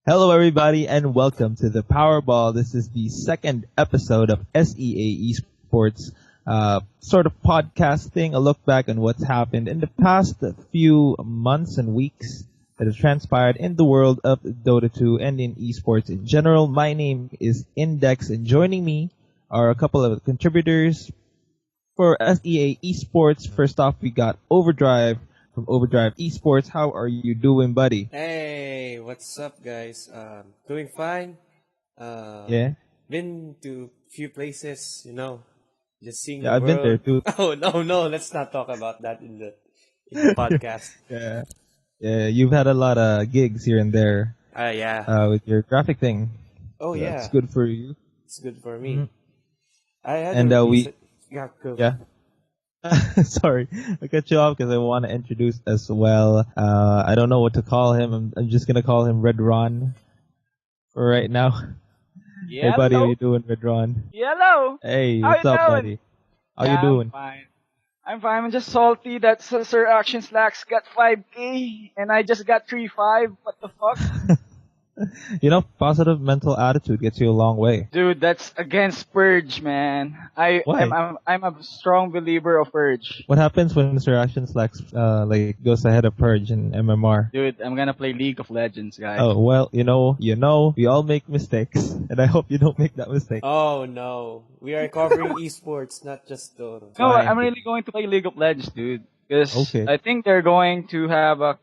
Hello, everybody, and welcome to the Powerball. This is the second episode of SEA Esports, sort of podcast thing, a look back on what's happened in the past few months and weeks that has transpired in the world of Dota 2 and in esports in general. My name is Index, and joining me are a couple of contributors for SEA Esports. First off, we got Overdrive from Overdrive E-Sports. How are you doing, buddy? Hey, what's up, guys? Doing fine. Yeah? Been to few places, just seeing the Yeah, I've been there world. too. Oh no, let's not talk about that in the podcast. Yeah. Yeah, you've had a lot of gigs here and there Yeah. with your graphic thing. Oh So that's yeah, good for you. it's good for me. Mhm. I had And a we, recent. Yeah, go. yeah. Sorry, I cut you off because I want to introduce as well. I don't know what to call him. I'm just gonna call him Red Ron for right now. Hey, buddy, how you doing, Red Ron? Hello. Hey, How what's you up, doing? buddy? How you Yeah, doing? I'm fine. I'm just salty that Sir Action Slacks got 5K and I just got 3.5. What the fuck? You know, positive mental attitude gets you a long way. Dude, that's against Purge, man. Why? I'm a strong believer of Purge. What happens when Mr. Action Slacks goes ahead of Purge in MMR? Dude, I'm gonna play League of Legends, guys. Oh, well, you know, we all make mistakes, and I hope you don't make that mistake. Oh no, we are covering esports, not just Dota. No, fine. I'm really going to play League of Legends, dude. Because Okay. I think they're going to have a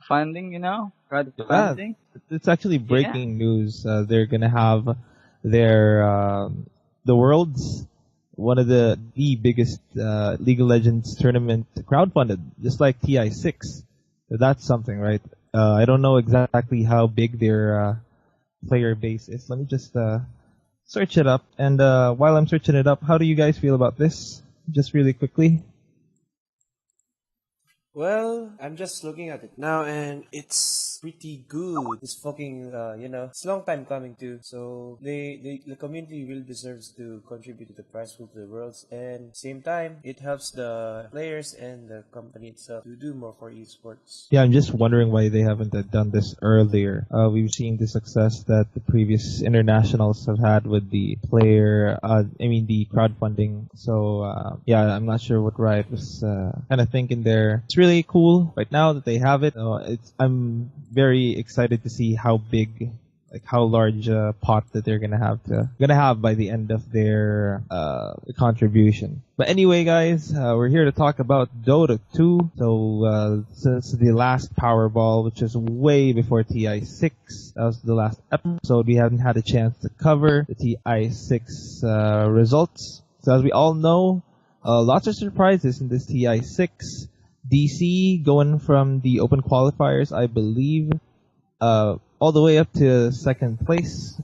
funding, crowdfunding. It's actually breaking news. They're gonna have their the world's one of the biggest League of Legends tournament crowdfunded, just like TI6. So that's something, right? I don't know exactly how big their player base is. Let me just search it up. And while I'm searching it up, how do you guys feel about this? Just really quickly. Well, I'm just looking at it now, and it's pretty good. It's fucking, it's a long time coming too. So the community really deserves to contribute to the prize pool to the worlds, and same time, it helps the players and the company itself to do more for esports. Yeah, I'm just wondering why they haven't done this earlier. We've seen the success that the previous internationals have had with the the crowdfunding. So, yeah, I'm not sure what Riot was kind of thinking there. It's really cool right now that they have it. I'm very excited to see how big, how large a pot that they're gonna have by the end of their contribution. But anyway, guys, we're here to talk about Dota 2. So since the last Powerball, which was way before TI6, that was the last episode, we haven't had a chance to cover the TI6 results. So as we all know, lots of surprises in this TI6. DC going from the open qualifiers, I believe, all the way up to second place.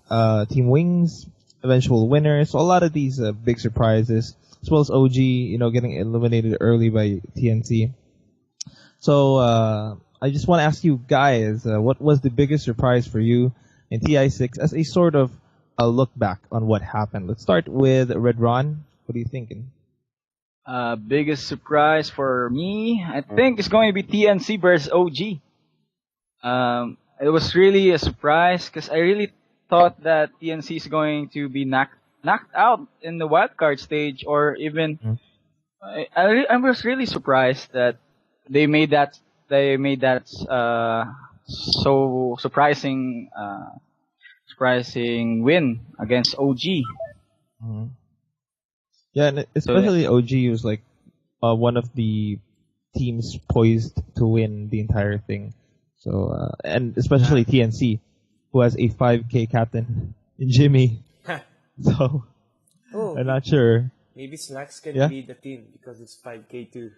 Team Wings, eventual winners. So a lot of these big surprises, as well as OG, getting eliminated early by TNC. So I just want to ask you guys, what was the biggest surprise for you in TI6 as a sort of a look back on what happened? Let's start with Red Ron. What are you thinking? Biggest surprise for me, I think, is going to be TNC versus OG. It was really a surprise because I really thought that TNC is going to be knocked out in the wildcard stage, or even I was really surprised that they made that so surprising win against OG. Mm-hmm. Yeah, and especially OG was like one of the teams poised to win the entire thing. So and especially TNC, who has a 5K captain in Jimmy. So I'm not sure. Maybe Slacks can lead the team because it's 5K too.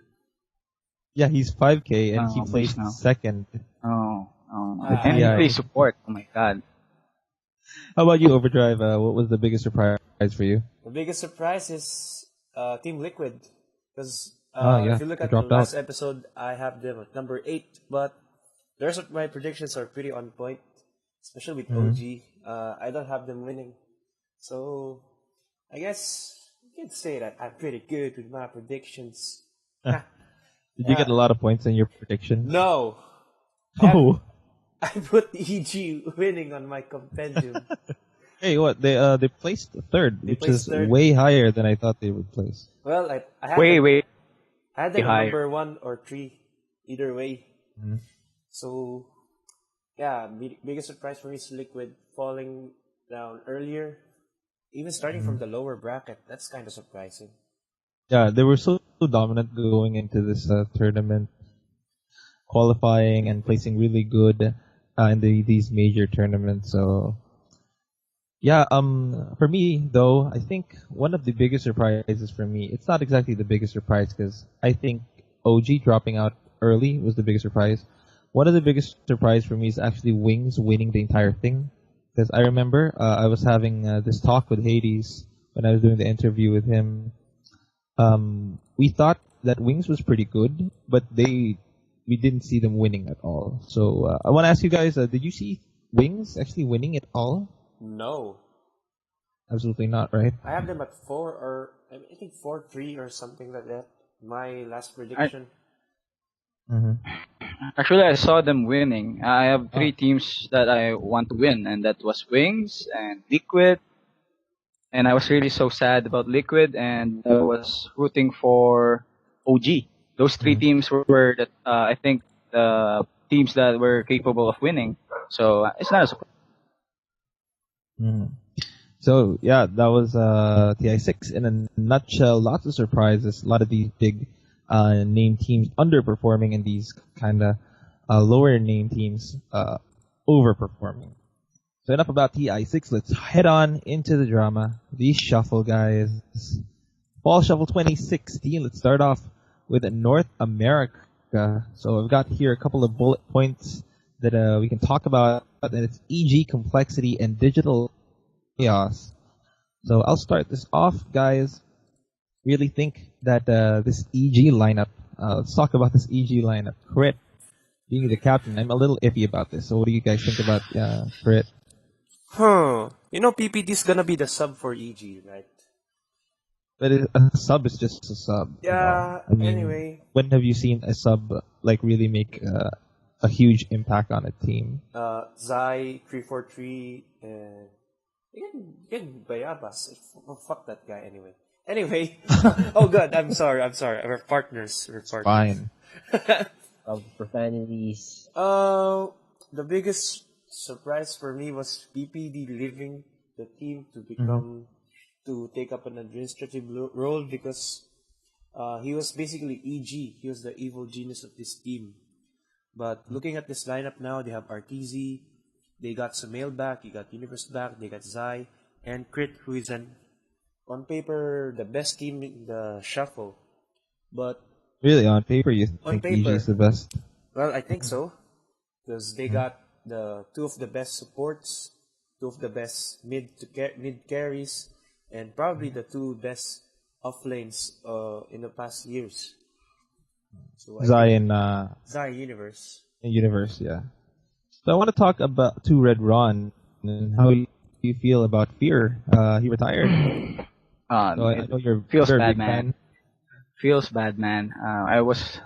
Yeah, he's 5K and he placed second. And he plays support. Oh my god. How about you, Overdrive? What was the biggest surprise for you? The biggest surprise is Team Liquid, because if you look at dropped the last out. episode, I have them at number 8, but my predictions are pretty on point, especially with OG. I don't have them winning, so I guess you can say that I'm pretty good with my predictions. Did you get a lot of points in your prediction? No. Oh. I put EG winning on my compendium. Hey, what they placed third, They which placed is third. way higher than I thought they would place. Well, I had Way, them, way I had them in higher. number 1 or 3, either way. Mhm. So yeah, biggest surprise for me is Liquid falling down earlier, even starting from the lower bracket. That's kind of surprising. Yeah, they were so dominant going into this tournament, qualifying and placing really good in these major tournaments. So yeah, for me though, I think one of the biggest surprises for me, it's not exactly the biggest surprise because I think OG dropping out early was the biggest surprise. One of the biggest surprise for me is actually Wings winning the entire thing. Because I remember I was having this talk with Hades when I was doing the interview with him. We thought that Wings was pretty good, but we didn't see them winning at all. So I want to ask you guys, did you see Wings actually winning at all? No, Absolutely not, right? I have them at 4 or I think 4-3 or something like that. My last I, prediction. Mm-hmm. actually, I saw them winning. I have Oh. 3 teams that I want to win, and that was Wings and Liquid. And I was really so sad about Liquid, and I was rooting for OG. Those 3 teams were that I think the teams that were capable of winning. So it's not a surprise. Mm-hmm. So yeah, that was TI6 in a nutshell. Lots of surprises. A lot of these big name teams underperforming, and these kind of lower name teams overperforming. So enough about TI6. Let's head on into the drama. The shuffle, guys. Fall Shuffle 2016. Let's start off with North America. So I've got here a couple of bullet points that we can talk about, and it's EG complexity and digital chaos. So I'll start this off, guys. Really think that this EG lineup. Let's talk about this EG lineup. Crit being the captain. I'm a little iffy about this. So what do you guys think about Crit? You know PPD is gonna be the sub for EG, right? But a sub is just a sub. Yeah. I mean, Anyway, when have you seen a sub like really make a huge impact on a team? Zai 343 and you can Bayabas. Oh, fuck that guy anyway. Anyway, oh god, I'm sorry. We're partners. Fine. Of profanities. The biggest surprise for me was PPD leaving the team to take up an administrative role because he was basically EG. He was the evil genius of this team. But looking at this lineup now, they have RTZ, they got Sumail back, you got Universe back, they got Zai, and Crit, who is on paper the best team in the shuffle. But Really, on paper, you on think EG paper, is the best? well, I think so, because they got the two of the best supports, two of the best mid carries, and probably the two best off lanes in the past years. So I Zai think and Zai Universe. Universe, yeah. So I want to talk about Two Red Ron and how you feel about Fear. He retired. So I know you're Feels a bad, big man. fan. Feels bad, man. I was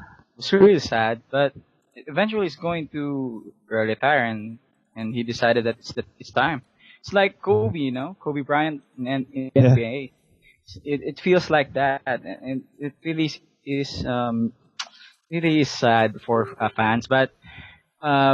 really sad, but eventually he's going to retire, and he decided that it's time. It's like Kobe, you know, Kobe Bryant in Yeah. NBA. It feels like that, and it really is sad for fans, but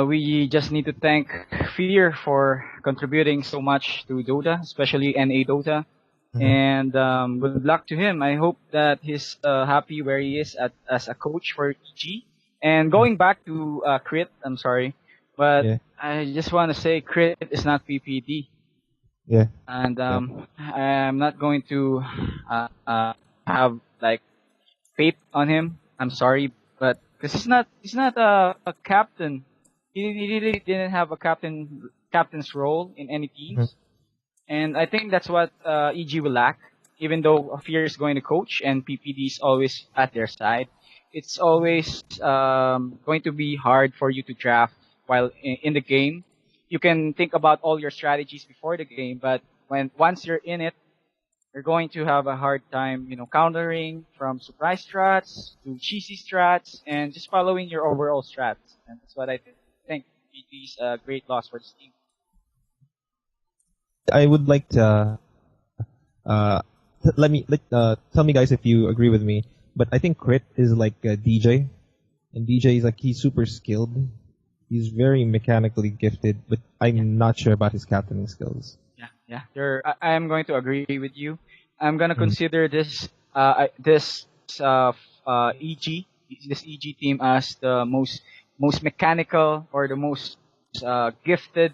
we just need to thank Fear for contributing so much to Dota, especially NA Dota. And good luck to him. I hope that he's happy where he is as a coach for EG. And going back to Crit, I'm sorry, but Yeah. I just want to say Crit is not PPD, Yeah. and I'm not going to have like faith on him. I'm sorry, but because he's not a captain. He really didn't have a captain's role in any teams, and I think that's what EG will lack. Even though Fear is going to coach and PPD is always at their side, it's always going to be hard for you to draft while in the game. You can think about all your strategies before the game, but once you're in it, you're going to have a hard time, countering from surprise strats to cheesy strats and just following your overall strats. And that's what I think. GG's a great loss for this team. I would like to tell me guys if you agree with me. But I think Crit is like a DJ, and DJ is like he's super skilled. He's very mechanically gifted, but I'm not sure about his captaining skills. Yeah. I am going to agree with you. I'm gonna Mm. consider EG this EG team as the most mechanical or the most gifted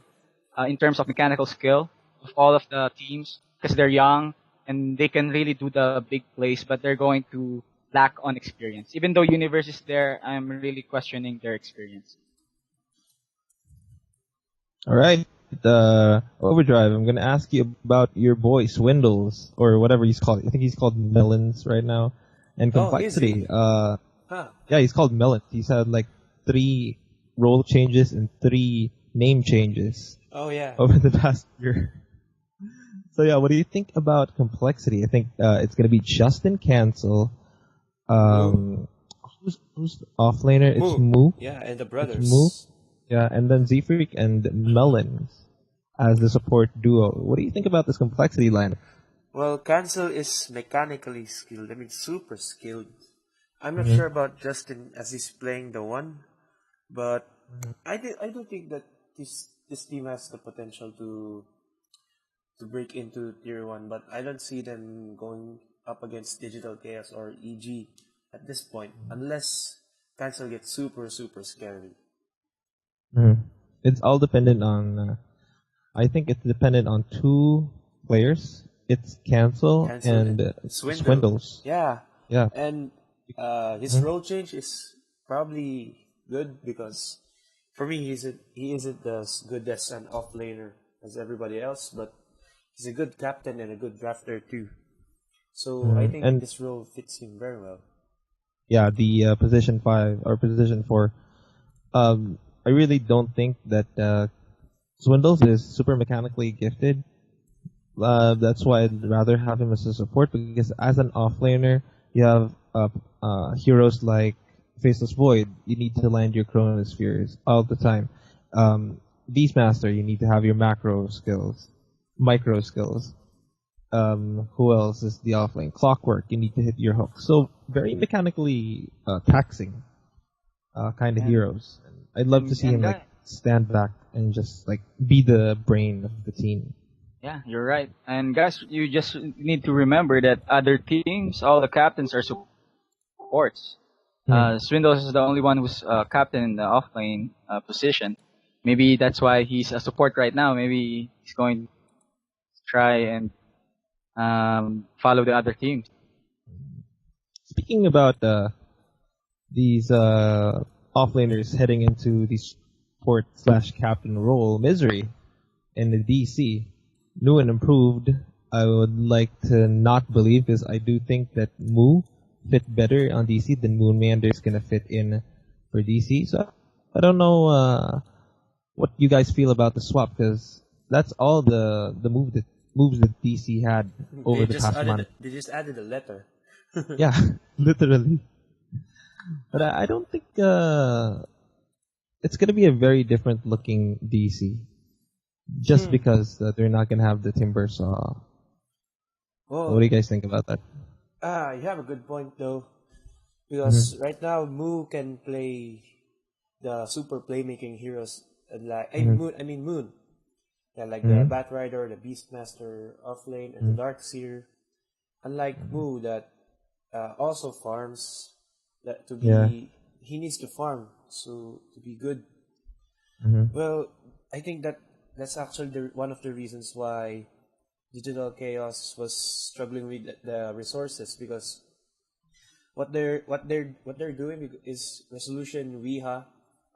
in terms of mechanical skill of all of the teams because they're young and they can really do the big plays, but they're going to lack on experience. Even though Universe is there, I'm really questioning their experience. All right, Overdrive. I'm gonna ask you about your boy Swindles or whatever he's called. I think he's called Melons right now, and Oh, is he? Complexity. Huh. Yeah, he's called Melons. He's had like 3 role changes and 3 name changes Oh yeah. over the past year. So yeah, what do you think about Complexity? I think it's gonna be Justin Cancel. Who's the offlaner? It's Moo. Yeah, and the It's brothers. Moo. Yeah, and then Z-Freak and Melons as the support duo. What do you think about this Complexity lineup? Well, Cancel is mechanically skilled. I mean, super skilled. I'm not Mhm. sure about Justin as he's playing the one, but I do think that this team has the potential to break into tier one, but I don't see them going up against Digital Chaos or EG at this point, unless Cancel gets super scary. Mhm. It's all dependent on. I think it's dependent on 2 players. It's Cancel Cancel and Swindles. Yeah, Yeah. and his role change is probably good because for me he isn't as good as an offlaner as everybody else, but he's a good captain and a good drafter too. So I think And this role fits him very well. yeah, the position 5 or position 4. I really don't think that Swindles is super mechanically gifted. That's why I'd rather have him as a support because as an offlaner, you have heroes like Faceless Void. You need to land your Chronospheres all the time. Beastmaster, you need to have your macro skills, micro skills. Who else is the offlane? Clockwork, you need to hit your hook. So very mechanically taxing kind of And, heroes. I'd love to see him like stand back and just like be the brain of the team. Yeah, you're right. And guys, you just need to remember that other teams, all the captains are supports. Swindles is the only one who's captain in the offlane position. Maybe that's why he's a support right now. Maybe he's going to try and follow the other teams. Speaking about these offlaners heading into the support / captain role, Misery in the DC, new and improved. I would like to not believe because I do think that Moo fit better on DC than Moonmander is gonna fit in for DC. So I don't know what you guys feel about the swap because that's all the moves that DC had over the past month. They just added a letter. Yeah, literally. But I don't think it's gonna be a very different looking DC. Just because they're not gonna have the timber saw. Well, What do you guys think about that? you have a good point though, because right now Moo can play the super playmaking heroes like Moon. Yeah, like the Batrider, the Beastmaster offlane, and the Darkseer. Unlike Moo that also farms, that to be he needs to farm so to be good. Well, I think that's actually one of the reasons why Digital Chaos was struggling with the resources because what they're doing is Resolution Weha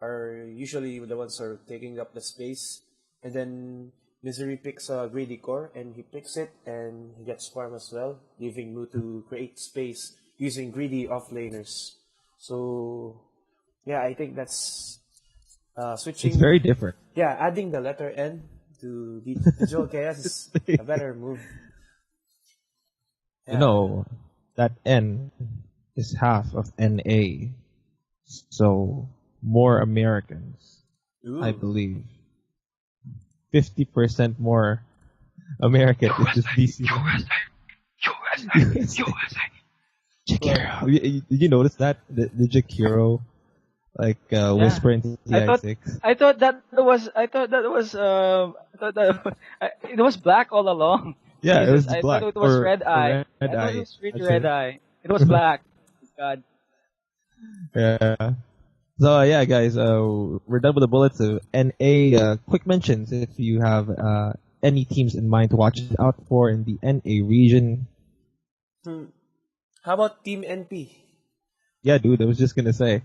are usually the ones who are taking up the space, and then Misery picks a greedy core and he picks it and he gets farm as well, leaving Mu to create space using greedy offlaners. So yeah, I think that's switching. It's very different. Yeah, adding the letter N to Digital Chaos is a better move. You know, that N is half of NA. So more Americans. Ooh. I believe. 50% more American. It's just DC. USA. Jakiro. Did you notice that? The Jakiro, whisper into TI6? I thought that was it was black all along. Yeah, it Jesus, was I black. thought it was red or eye. red I thought eye. it was really That's red it. eye. It was black. God. Yeah. So yeah, guys, we're done with the bullets. NA, quick mentions if you have any teams in mind to watch out for in the NA region. How about Team NP? Yeah, dude, I was just gonna say,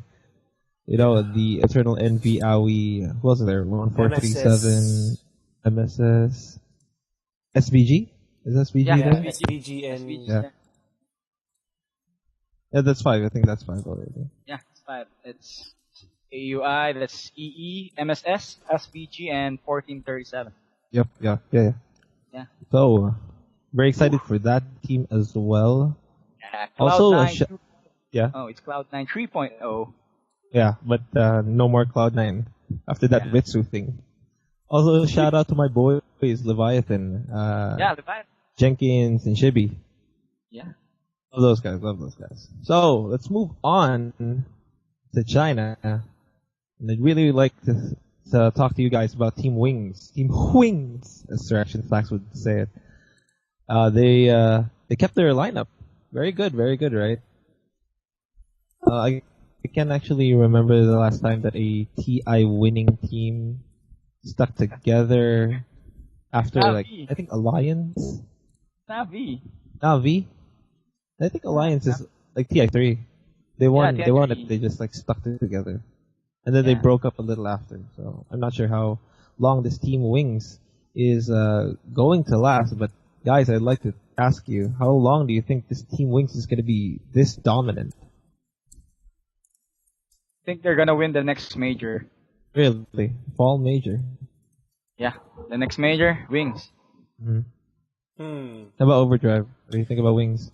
the Eternal Envy, AOE, who else is there? 1437, MSS, SVG? Is SVG Yeah, there? SVG and Yeah. Yeah, that's 5. I think that's 5 already. Yeah, it's 5. It's AUI, that's EE, MSS, SVG, and 1437. Yep, yeah. Yeah. So, very excited for that team as well. Yeah, Also, Cloud9. yeah. Oh, it's Cloud9 3.0. Yeah, but no more Cloud9 after that Vitsu thing. Also, shout out to my boys, Leviathan, Leviathan. Jenkins, and Shibi. Yeah. Love those guys. So, let's move on to China. And I'd really like to talk to you guys about Team Wings. Team Wings, as Sir Action Flax would say it. They kept their lineup. Very good, right? I can't actually remember the last time that a TI winning team stuck together after Navi. I think Alliance. Navi. I think Alliance is like TI3. They won. Yeah, They won TI3. it. They just stuck it together, and then they broke up a little after. So I'm not sure how long this Team Wings is going to last. But guys, I'd like to ask you, how long do you think this Team Wings is going to be this dominant? I think they're gonna win the next major. Really, fall major. Yeah, the next major, Wings. How about Overdrive? What do you think about Wings?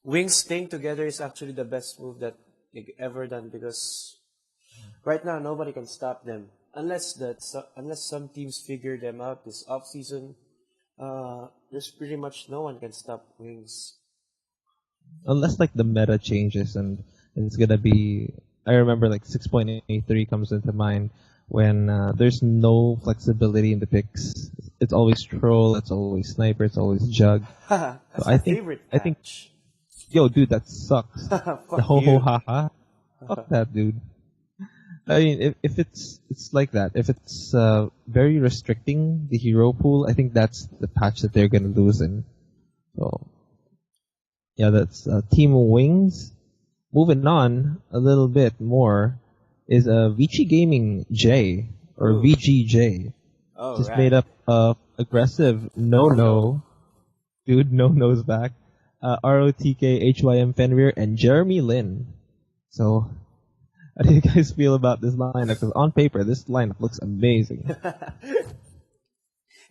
Wings staying together is actually the best move that they've ever done because right now nobody can stop them unless some teams figure them out this off season. There's pretty much no one can stop Wings. Unless the meta changes and it's gonna be. I remember 6.83 comes into mind when there's no flexibility in the picks. It's always troll, it's always sniper, it's always jug. That's So my favorite patch. Yo, dude, that sucks. Fuck The ho you. ha ha. Fuck that, dude. I mean, if it's like that, if it's very restricting the hero pool, I think that's the patch that they're gonna lose in. So, yeah, that's Team Wings. Moving on a little bit more is Vici Gaming J or Ooh. VGJ. Oh, Just right. made up of aggressive no dude, no-no's back. ROTK, HYM Fenrir, and Jeremy Lin. So, how do you guys feel about this lineup? Because on paper, this lineup looks amazing.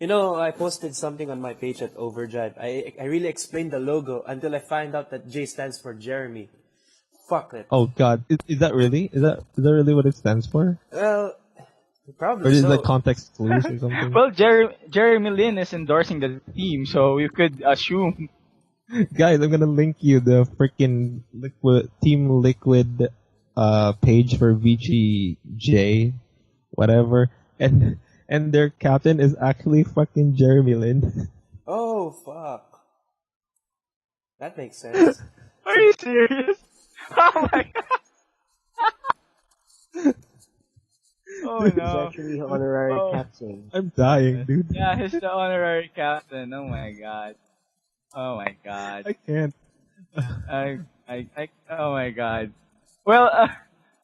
I posted something on my page at Overdrive. I really explained the logo until I find out that J stands for Jeremy. Fuck it. Oh god, is that really? Is that really what it stands for? Well, probably Or is so. it context clues or something? Well, Jeremy Lin is endorsing the team, so you could assume. Guys, I'm gonna link you the freaking Team Liquid page for VGJ, whatever, and their captain is actually fucking Jeremy Lin. Oh, fuck. That makes sense. Are you serious? Oh my god. Oh He's no. actually honorary captain. I'm dying, dude. Yeah, he's the honorary captain. Oh my god. Oh my god. I can't. Oh my god. Well,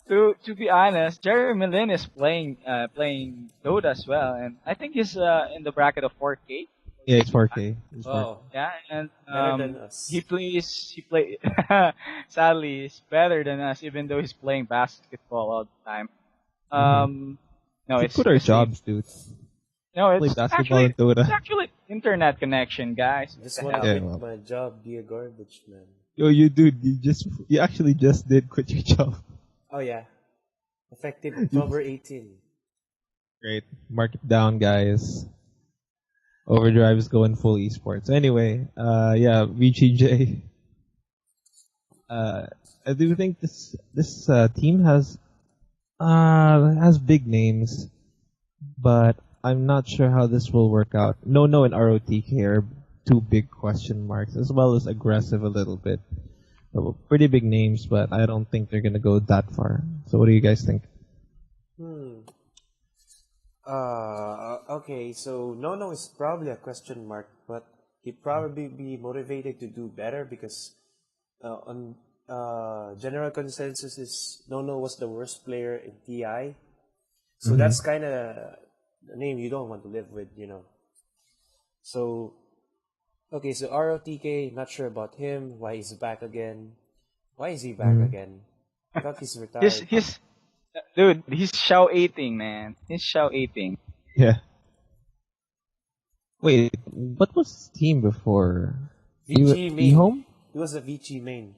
to be honest, Jeremy Lin is playing Dota as well, and I think he's in the bracket of 4K. Yeah, it's 4K. It's 4K. Oh, Yeah, and better than us. he play. Sadly, he's better than us, even though he's playing basketball all the time. No, We it's quit our it's- jobs, dude. No, Play it's basketball actually and Dota. it's actually internet connection, guys. Just What want the to hell? Yeah, quit well. my job, be a garbage man. Yo, you actually just did quit your job. Oh yeah. Effective October 18. Great. Mark it down, guys. Overdrive is going full esports. Anyway, yeah, VGJ. I do think this team has big names, but I'm not sure how this will work out. No and ROTK are two big question marks, as well as aggressive a little bit. So, pretty big names, but I don't think they're gonna go that far. So what do you guys think? Okay, so No is probably a question mark, but he'd probably be motivated to do better because on general consensus is No was the worst player in TI. So that's kind of a name you don't want to live with, you know. So, okay, so ROTK, not sure about him, why he's back again. Why is he back again? I thought he's retired. He's Xiao 18, man. He's Xiao 18. Yeah. Wait, what was his team before? VG main. E-Home? He was a VG main.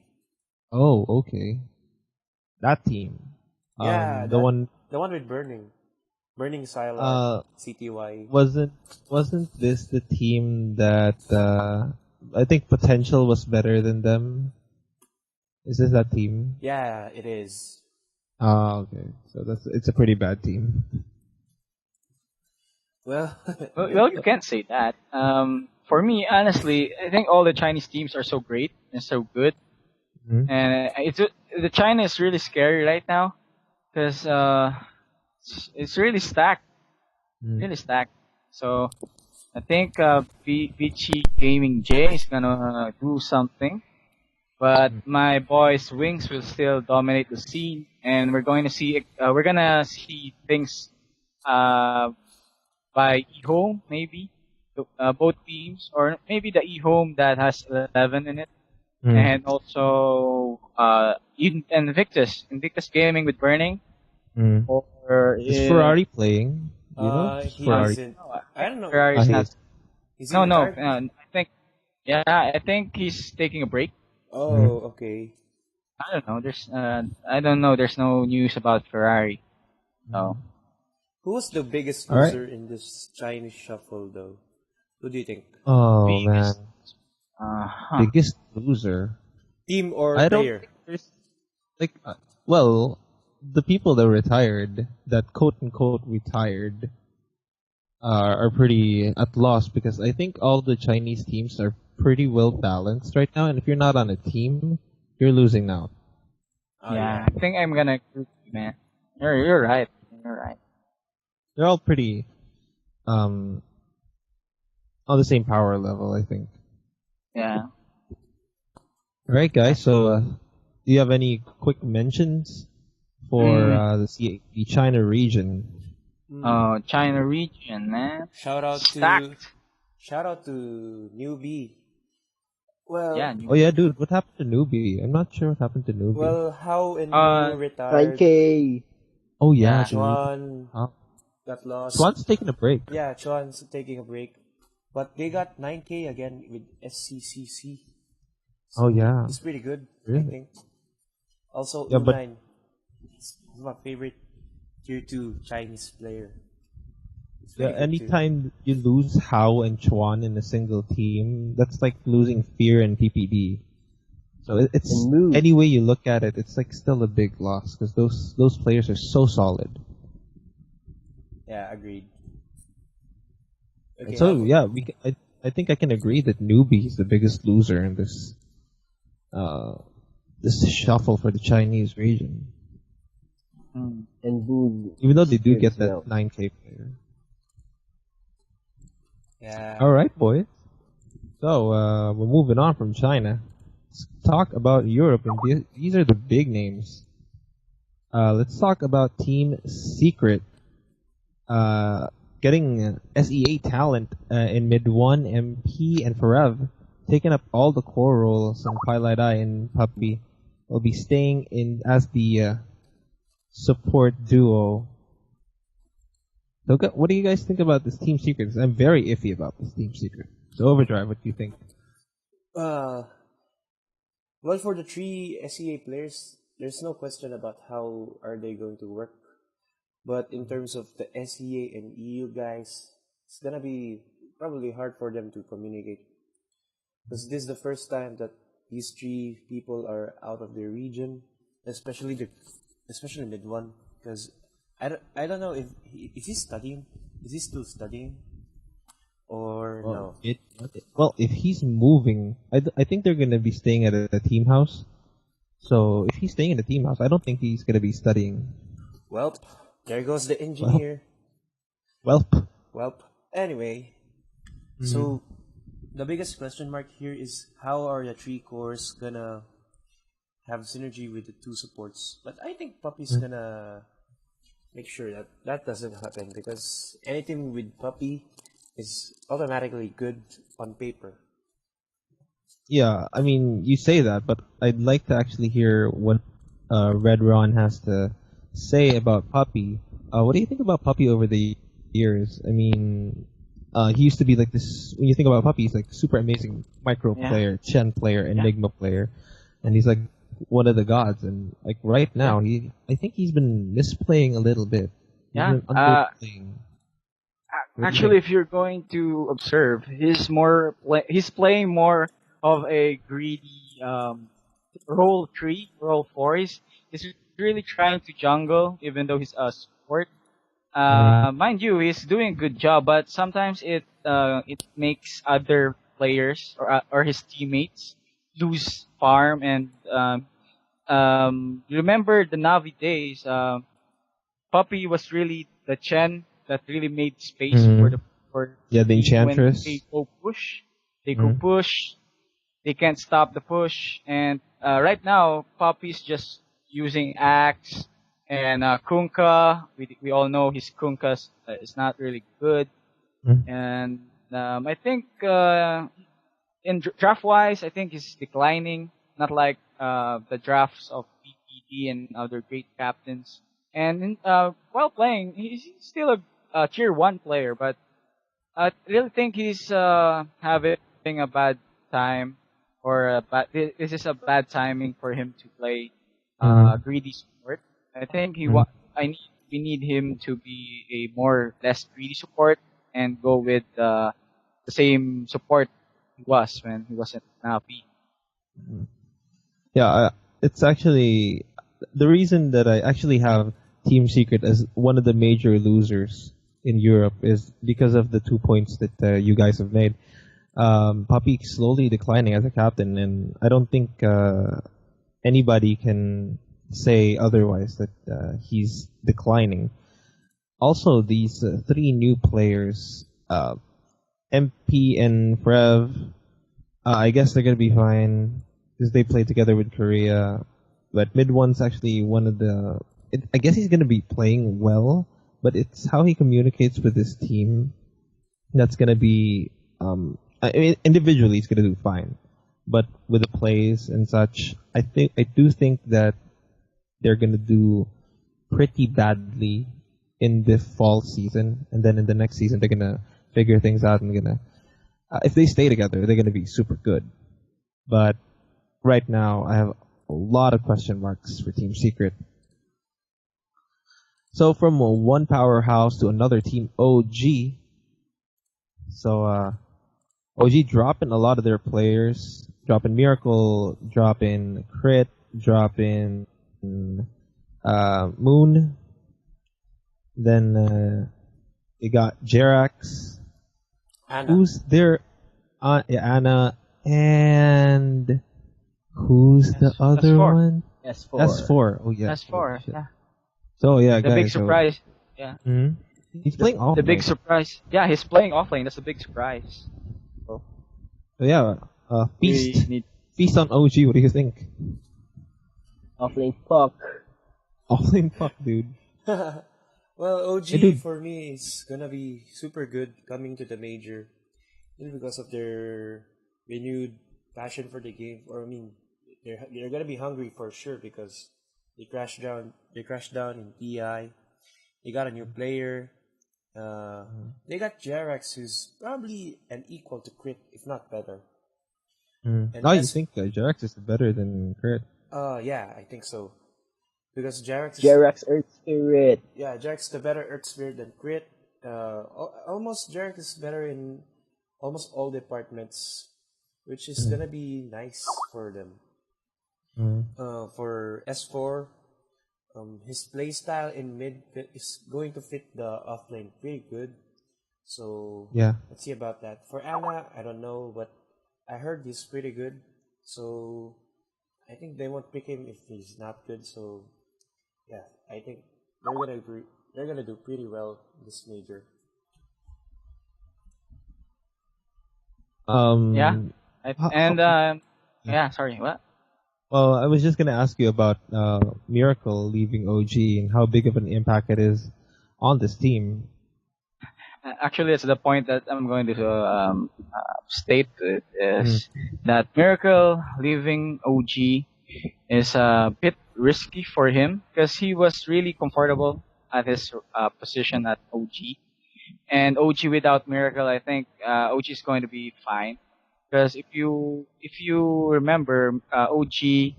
Oh, okay. That team. Yeah, the one with Burning Sylar, CTY. Wasn't this the team that I think potential was better than them? Is this that team? Yeah, it is. Okay. So it's a pretty bad team. Well, Well, you can't say that. For me, honestly, I think all the Chinese teams are so great and so good, and the China is really scary right now because it's really stacked, really stacked. So I think VG Gaming J is gonna do something, but my boys Wings will still dominate the scene, and we're gonna see things by eHome maybe, both teams, or maybe the eHome that has 11 in it, and also Invictus Gaming with Burning, or Is Ferrari playing? Do you know? he Ferrari. isn't. I don't know. Ferrari's not. Is he No, retired? I think he's taking a break. Oh, okay. I don't know. There's no news about Ferrari. So Who was the biggest All right. loser in this Chinese shuffle, though? Who do you think? Oh man, huh. biggest loser. Team or I don't player? think there's like well, the people that retired, that quote unquote retired, are pretty at loss because I think all the Chinese teams are pretty well balanced right now, and if you're not on a team, you're losing out. Oh, Yeah, I think I'm gonna agree with you, man. You're right. You're right. They're all pretty on the same power level, I think. Yeah. All right, guys. So, do you have any quick mentions for the China region? Oh, China region, man. Shout out Stacked. to Newbie. Well, Yeah. Oh yeah, dude. What happened to Newbie? I'm not sure what happened to Newbie. Well, How and Wu retired. 9K. Oh yeah, Yeah. dude. Chuan Huh? got lost. Swan's taking a break. Yeah, Chuan's taking a break. But they got 9K again with SCCC. So Oh yeah. it's pretty good, I Really? think. Also, Yeah, but- U9. He's my favorite tier 2 Chinese player. It's Yeah, really good too. anytime you lose Hao and Chuan in a single team, that's like losing Fear and PPD. So it's And Move. any way you look at it, it's like still a big loss because those players are so solid. Yeah, agreed. Okay, So yeah, I think I can agree that Newbie is the biggest loser in this shuffle for the Chinese region. And Boog. Even though they do get that well. 9K player. yeah. All right, boys. So we're moving on from China. Let's talk about Europe, and these are the big names. Let's talk about Team Secret. Getting SEA talent in mid 1, MP, and Forev, taking up all the core roles, and Twilight Eye and Puppy will be staying in as the support duo. So, what do you guys think about this Team Secret? 'Cause I'm very iffy about this Team Secret. So, Overdrive, what do you think? Well, for the 3 SEA players, there's no question about how are they going to work. But in terms of the SEA and EU guys, it's gonna be probably hard for them to communicate because this is the first time that these three people are out of their region, especially mid one. Because I don't know if is he studying? Is he still studying? Or no? Well, if he's moving, I think they're gonna be staying at a team house. So if he's staying in a team house, I don't think he's gonna be studying. Well, there goes the engineer. Welp. Well, anyway, so the biggest question mark here is how are the three cores gonna have synergy with the two supports? But I think Puppy's gonna make sure that that doesn't happen because anything with Puppy is automatically good on paper. Yeah, I mean, you say that, but I'd like to actually hear what Red Ron has to say about Puppy. What do you think about Puppy over the years? I mean, he used to be like this. When you think about Puppy, he's like super amazing micro player, Chen player, Enigma player, and he's like one of the gods. And like right now, I think he's been misplaying a little bit. He's been underplaying. Actually, if you're going to observe, he's playing more of a greedy role 3, role 4. He's really trying to jungle, even though he's a support. Mind you, he's doing a good job, but sometimes it makes other players or his teammates lose farm. And remember the Navi days, Puppy was really the Chen that really made space for the Enchantress. When they go push, they can't stop the push. And right now, Puppy's just using Axe and Kunkka. We all know his Kunkka is not really good. And I think in draft wise, I think he's declining, not like the drafts of PPD and other great captains. And while playing, he's still a tier 1 player, but I really think he's having a bad time, or this is a bad timing for him to play greedy support. I think we need him to be a less greedy support and go with the same support he was when he wasn't Navi. Yeah, it's actually the reason that I actually have Team Secret as one of the major losers in Europe is because of the 2 points that you guys have made. Puppy slowly declining as a captain, and I don't think anybody can say otherwise that he's declining. Also, these 3 new players, MP and Frev, I guess they're gonna be fine because they play together with Korea. But Mid One's actually one of the. I guess he's gonna be playing well, but it's how he communicates with his team that's gonna be. I mean, individually he's gonna do fine, but with the plays and such, I do think that they're gonna do pretty badly in the fall season, and then in the next season they're gonna figure things out and gonna. If they stay together, they're gonna be super good. But right now, I have a lot of question marks for Team Secret. So from one powerhouse to another, Team OG. So OG dropping a lot of their players, dropping Miracle, dropping Crit, dropping Moon. Then you got Jerax. Anna. Who's there? Anna. And who's the other S4. one? S4. S4. Oh yeah. S4, yeah. So yeah, The guys. big surprise. Yeah. He's playing offlane. The big surprise. Yeah, he's playing offlane. That's a big surprise. So yeah. Feast. We need Feast on OG. What do you think? Offlane fuck. Offlane fuck, dude. Well, OG Hey, dude. for me is gonna be super good coming to the major, because of their renewed passion for the game. Or I mean, they're gonna be hungry for sure because they crashed down. They crashed down in TI. They got a new player. They got Jerax, who's probably an equal to Crit, if not better. And You think Jerax is better than Crit? yeah, I think so. because Jarex is Jerax Earth Spirit. yeah, Jarex the better Earth Spirit than Crit. Almost Jarex is better in almost all departments, which is gonna be nice for them. For S4, his playstyle in is going to fit the offlane pretty good. So Yeah. let's see about that. For Anna, I don't know, but I heard he's pretty good. So I think they won't pick him if he's not good. So yeah, I think they're gonna do pretty well this major. Yeah. Um. How, And yeah. yeah, sorry, what? Well, I was just gonna ask you about Miracle leaving OG and how big of an impact it is on this team. Actually, it's the point that I'm going to state it Mm. is that Miracle leaving OG is a bit risky for him because he was really comfortable at his position at OG. And OG without Miracle, I think OG is going to be fine. Because if you remember, OG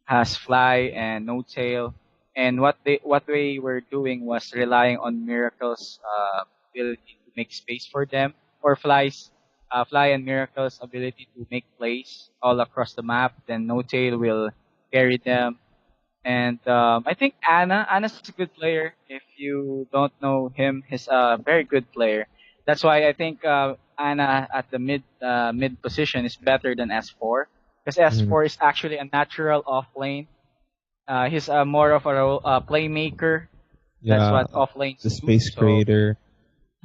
has Fly and No Tail, and what they were doing was relying on Miracle's ability to make space for them, or Fly and Miracle's ability to make plays all across the map. Then No Tail will carry them, and I think Anna's a good player. If you don't know him, he's a very good player. That's why I think Anna at the mid position is better than S4 because Mm. S4 is actually a natural off lane. He's more of a playmaker. That's Yeah. what off lanes The do. space So creator.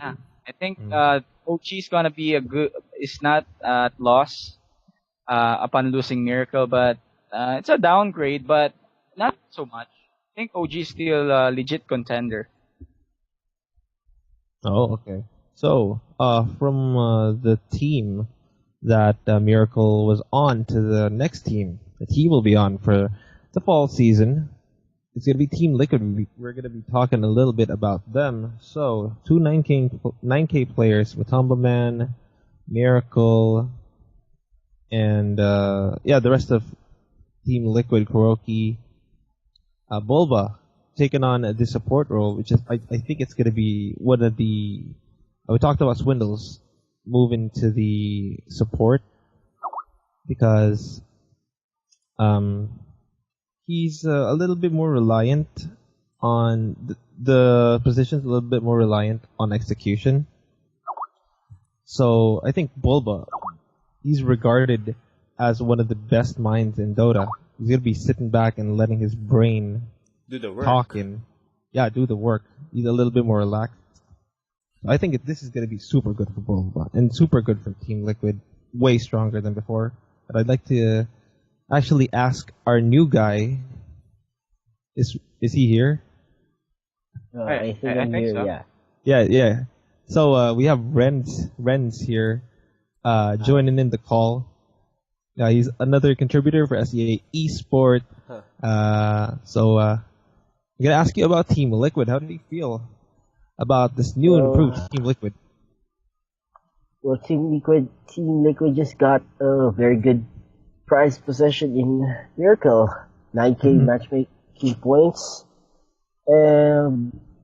yeah, I think Mm. OG is gonna be a good. Is not at loss upon losing Miracle, but it's a downgrade, but not so much. I think OG is still a legit contender. Oh, okay. So, from the team that Miracle was on to the next team that he will be on for the fall season, it's gonna be Team Liquid. We're gonna be talking a little bit about them. So, two 9K players: Matumba Man, Miracle, and yeah, the rest of Team Liquid, Kuroki, Bulba taking on the support role, which is I think it's gonna be one of the we talked about Swindles moving to the support because um he's a little bit more reliant on the position's a little bit more reliant on execution. So I think Bulba, he's regarded as one of the best minds in Dota. He's gonna be sitting back and letting his brain Do the work. talking. Yeah, do the work. He's a little bit more relaxed. I think this is going to be super good for Bulba and super good for Team Liquid. Way stronger than before. But I'd like to actually ask our new guy. Is he here? I think I I'm think here, so. yeah. Yeah. So we have Renz here joining in the call. He's another contributor for SEAesport. So I'm gonna ask you about Team Liquid. How do you feel about this new and improved Team Liquid? Well, Team Liquid just got a very good prize possession in Miracle, 9K matchmaking points.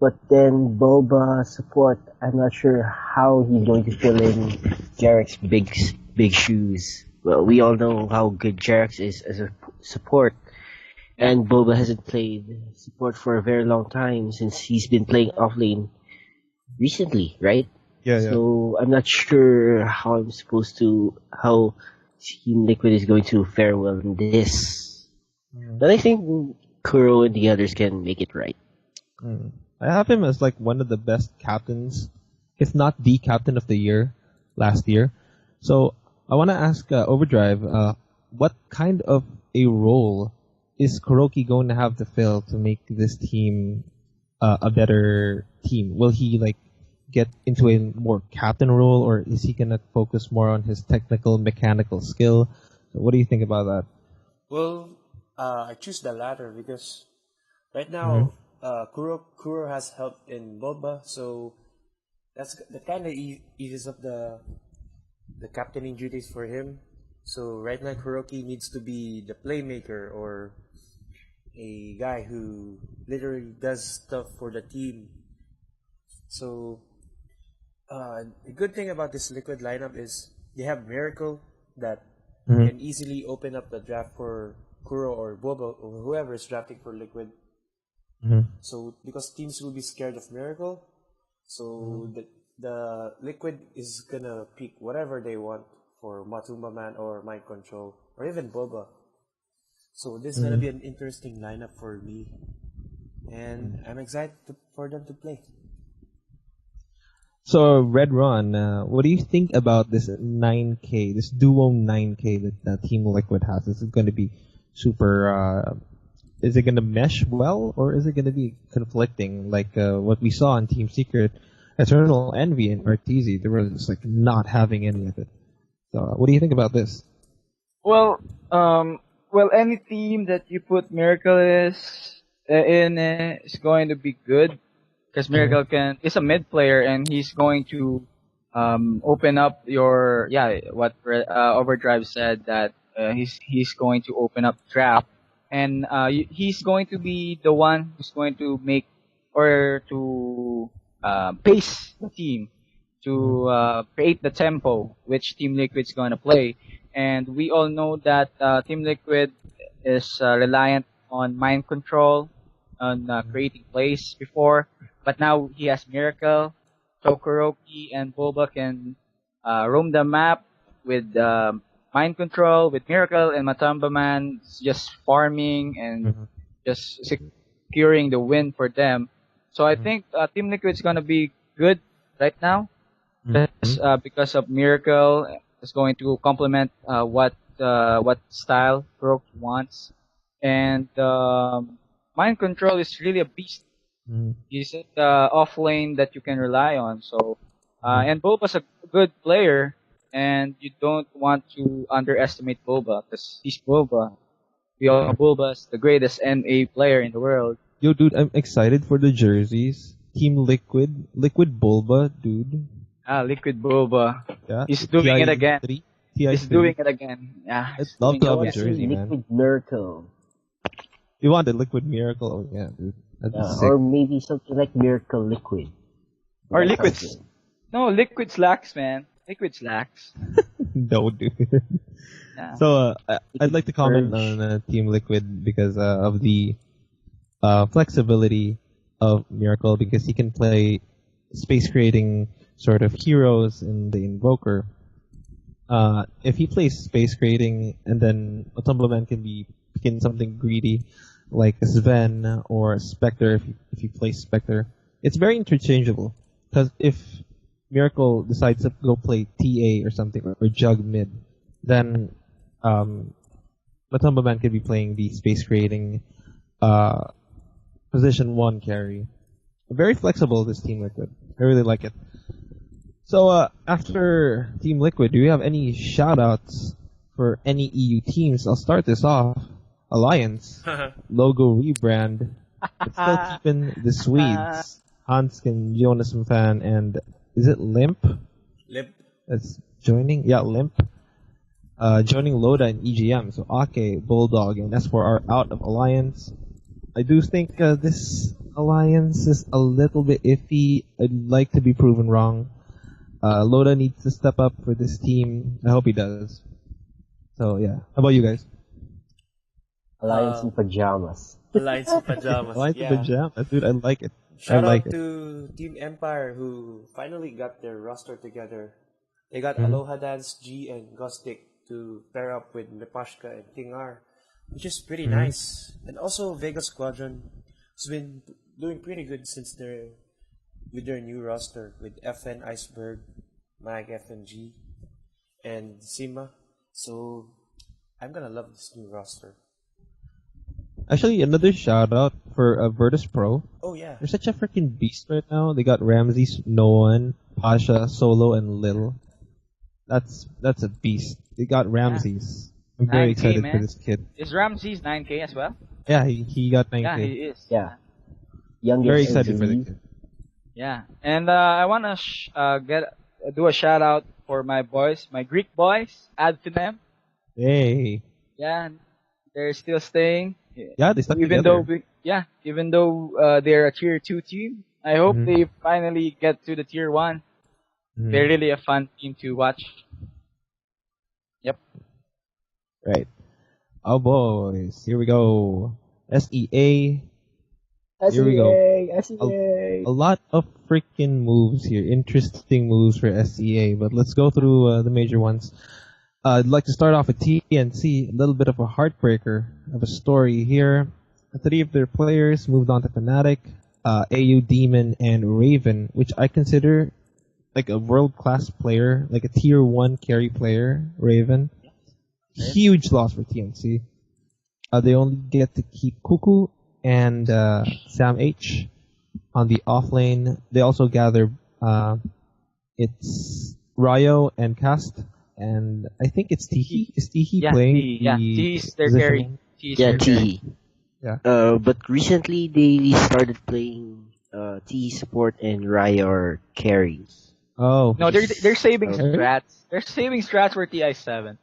But then Boba support, I'm not sure how he's going to fill in Jarek's big shoes. Well, we all know how good Jarex is as a support, Yeah. and Boba hasn't played support for a very long time since he's been playing offlane recently, right? Yeah. So I'm not sure how Team Liquid is going to fare well in this. But I think Kuro and the others can make it right. I have him as like one of the best captains, if not the captain of the year last year. So I want to ask Overdrive, what kind of a role is Kuroki going to have to fill to make this team a better team? Will he like get into a more captain role, or is he gonna focus more on his technical mechanical skill? So what do you think about that? Well, I choose the latter because right now Kuro has help in Boba, so that's the kind of eases up the captaining duties for him. So right now Kuroki needs to be the playmaker, or a guy who literally does stuff for the team. So the good thing about this Liquid lineup is they have Miracle that can easily open up the draft for Kuro or Bobo or whoever is drafting for Liquid. So because teams will be scared of Miracle, so the Liquid is gonna pick whatever they want for Matumba Man or Mind Control or even Boba. So this is gonna be an interesting lineup for me, and I'm excited for them to play. So Red Ron, what do you think about this 9K, this duo 9K that Team Liquid has? Is it going to be super? Is it going to mesh well, or is it going to be conflicting like what we saw in Team Secret, Eternal Envy, and RTZ? They were just like not having any of it. So what do you think about this? Well, any team that you put Miracle is going to be good. Because Miracle is a mid player and he's going to open up your what Overdrive said that he's going to open up trap and he's going to be the one who's going to make or to pace the team to create the tempo which Team Liquid's going to play, and we all know that Team Liquid is reliant on mind control, on creating plays before. But now he has Miracle, Tokoroki, and Boba can roam the map with mind control, with Miracle, and Matamba Man just farming and just securing the win for them. So I think Team Liquid is going to be good right now because of Miracle is going to complement what style Kuroki wants. And mind control is really a beast. He's off lane that you can rely on. So, and Boba's a good player, and you don't want to underestimate Boba because he's Boba. We all know Boba's the greatest NA player in the world. Yo, dude, I'm excited for the jerseys. Team Liquid, Liquid Bulba, dude. Liquid Boba. Yeah, He's doing it again. TI3. He's doing it again. Yeah. I'd love to have a it. jersey, man. Liquid Miracle. You want the Liquid Miracle? Oh yeah, dude. That'd be sick. Or maybe something like Miracle Liquid. Or Liquids. No, Liquid slacks, man. Liquid slacks. No, dude. Yeah. So I'd like to comment on Team Liquid because of the flexibility of Miracle, because he can play space creating sort of heroes in the Invoker. If he plays space creating and then Otumboman can be picking something greedy like Sven or Spectre if you play Spectre, it's very interchangeable. Because if Miracle decides to go play TA or something or Jug mid, then Matumba Man could be playing the space creating position 1 carry. Very flexible, this Team Liquid. I really like it. So after Team Liquid, do you have any shoutouts for any EU teams? I'll start this off. Alliance logo rebrand, but still keeping the Swedes. Hanskin, Jonas Fan, and is it Limp? Limp. That's joining. Yeah, Limp. Joining Loda and EGM. So Ake, Bulldog, and S4 are out of Alliance. I do think this Alliance is a little bit iffy. I'd like to be proven wrong. Loda needs to step up for this team. I hope he does. So yeah. How about you guys? Alliance in pajamas. Alliance in pajamas. Alliance in pajamas, dude. I like it. Shout I like out to Team Empire who finally got their roster together. They got Aloha Dance, G, and Gostic to pair up with Nepashka and King R, which is pretty nice. And also Vega Squadron has been doing pretty good since with their new roster with FN Iceberg, Mag FNG, and Sima. So I'm gonna love this new roster. Actually, another shout out for Virtus Pro. Oh yeah. They're such a freaking beast right now. They got Ramses, Noan, Pasha, Solo, and Lil. That's a beast. They got Ramses. I'm very 9K, excited man. for this kid. Is Ramses 9K as well? Yeah, he got 9K. Yeah, he is. Yeah. Youngest Very excited for the MGB. kid. Yeah, and I wanna do a shout out for my boys, my Greek boys. Add to them. Hey. Yeah, They're still staying. Yeah, they stuck Even together. though, even though they're a tier 2 team, I hope Mhm. they finally get to the tier 1. Mhm. They're really a fun team to watch. Yep. Right. Oh boys, here we go. SEA. Here we go. A lot of freaking moves here. Interesting moves for SEA. But let's go through the major ones. I'd like to start off with TNC. A little bit of a heartbreaker of a story here. 3 of their players moved on to Fnatic, AU, Demon, and Raven, which I consider like a world-class player, like a tier 1 carry player, Raven. Huge loss for TNC. They only get to keep Cuckoo and Sam H on the offlane. They also gather it's Ryo and Cast, and I think it's Tihi. Is Tihi playing T's their position carry. lane? T's Yeah, their carry. T. Yeah. But recently they started playing TI6 and Riot carries. Oh. No, they're saving Okay. strats. They're saving strats for TI7.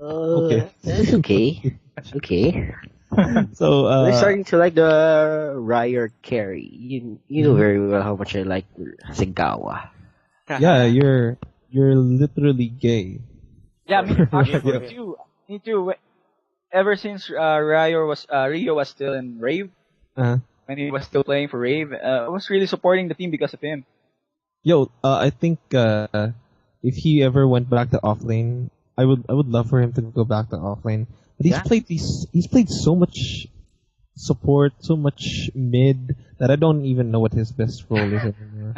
Okay. That's okay. It's okay. So We're starting to like the Riot carry. You know very well how much I like Segawa. yeah, you're literally gay. Yeah, me, actually, Yeah. me too. Ever since Rio was still in Rave, Uh, when he was still playing for Rave, I was really supporting the team because of him. Yo, I think if he ever went back to offlane, I would love for him to go back to offlane. But he's played so much support, so much mid that I don't even know what his best role is anymore.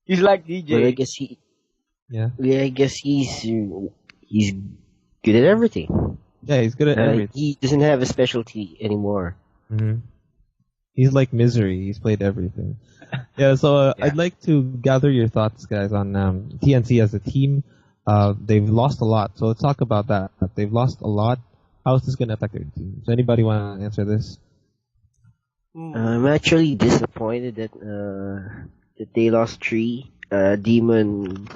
He's like But I DJ. guess Yeah, I guess he's good at everything. yeah, he's good at everything. He doesn't have a specialty anymore. hmm He's like Misery. He's played everything. Yeah, so I'd like to gather your thoughts, guys, on TNC as a team. They've lost a lot, so let's talk about that. They've lost a lot. How is this going to affect their team? Does anybody want to answer this? I'm actually disappointed that they lost 3. Demon,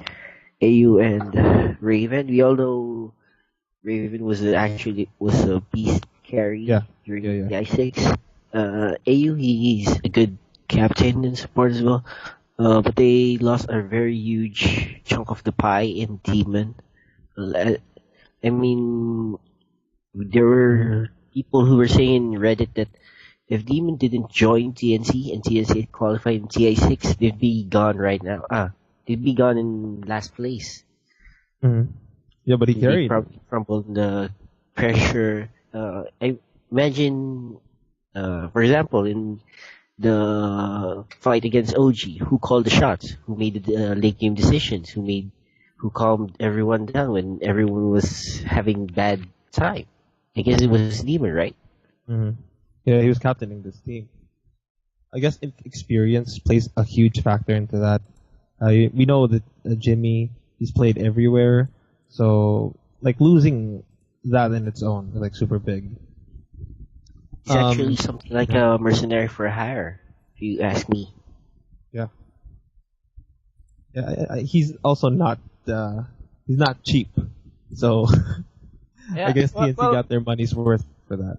AU, and Raven. We all know Raven was a beast carry during TI6. AU, he's a good captain and support as well. But they lost a very huge chunk of the pie in Demon. I mean, there were people who were saying in Reddit that if Demon didn't join TNC and TNC qualified in TI6, they'd be gone right now. They'd be gone in last place. Yeah, but he They carried. crumbled the pressure. I imagine, for example, in the fight against OG, who called the shots, who made the late game decisions, who calmed everyone down when everyone was having bad time. I guess it was Demon, right? Yeah, he was captaining this team. I guess experience plays a huge factor into that. We know that Jimmy, he's played everywhere, so like losing that in its own is like super big. It's actually something like a mercenary for hire, if you ask me. Yeah, he's also not he's not cheap, so Yeah, I guess TNC well, got their money's worth for that.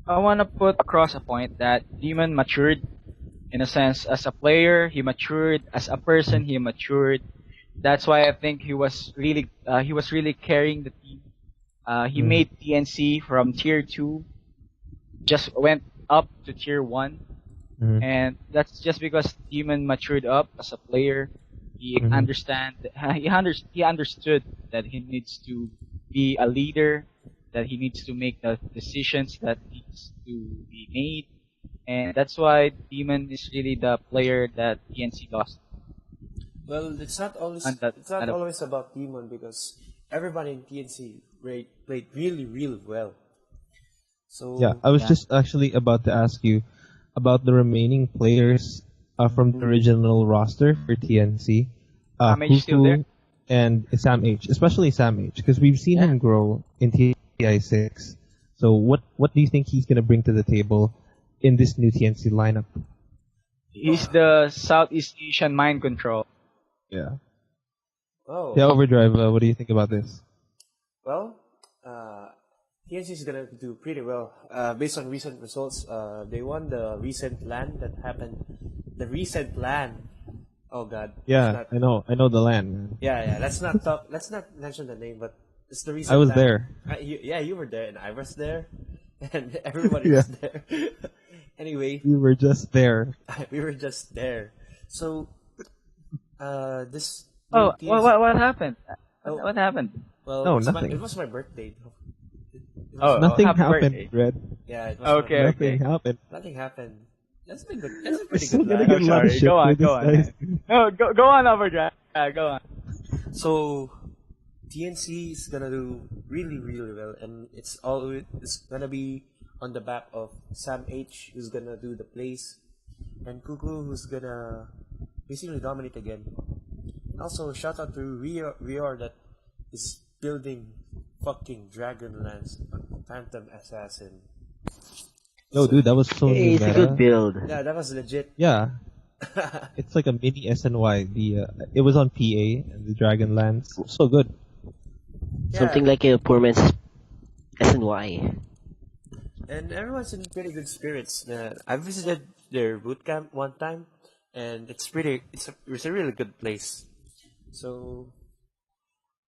I want to put across a point that Demon matured in a sense as a player. He matured as a person. He matured. That's why I think he was really carrying the team. He made TNC from tier 2, just went up to tier 1, and that's just because Demon matured up as a player. He he understood that he needs to be a leader, that he needs to make the decisions that needs to be made, and that's why Demon is really the player that TNC lost. Well, it's not always about Demon because everybody in TNC played really, really well. So Yeah, I was just actually about to ask you about the remaining players from the original roster for TNC. Sam H still there? And Sam H, especially Sam H, because we've seen him grow in TI6. So what do you think he's gonna bring to the table in this new TNC lineup? He's the Southeast Asian mind control. Yeah. Oh. Yeah, Overdrive. What do you think about this? Well, TNC is gonna do pretty well. Based on recent results, they won the recent LAN that happened. The recent LAN. Oh God. Let's Yeah, not. I know the land. Yeah. Let's not talk. Let's not mention the name, but it's the I recent was LAN. there. Yeah, you were there, and I was there, and everybody Yeah. was there. Anyway, We were just there. we were just there. So, this new Oh, TNC. what happened? Oh, What happened? well, No, it nothing. was my birthday. Oh, Nothing happy happened, birthday. Red. Yeah, it was Okay, my, Nothing happened. nothing happened. That's been good. That's a We're pretty still good gonna line. get a lot of Sorry, shit go on, for this, go on. guys. No, go on, Overdrive. Go on. So TNC is gonna do really well, and it's gonna be on the back of Sam H, who's gonna do the plays, and Kuku, who's gonna basically dominate again. Also, shout out to Rior that is building fucking Dragonlance on Phantom Assassin. No, dude, that was so new It's a good meta. build. Yeah, that was legit. Yeah, it's like a mini SNY. It was on PA and the Dragonlance. So good. Something like a poor man's SNY. And everyone's in pretty good spirits. I visited their boot camp one time, and it's a really good place. So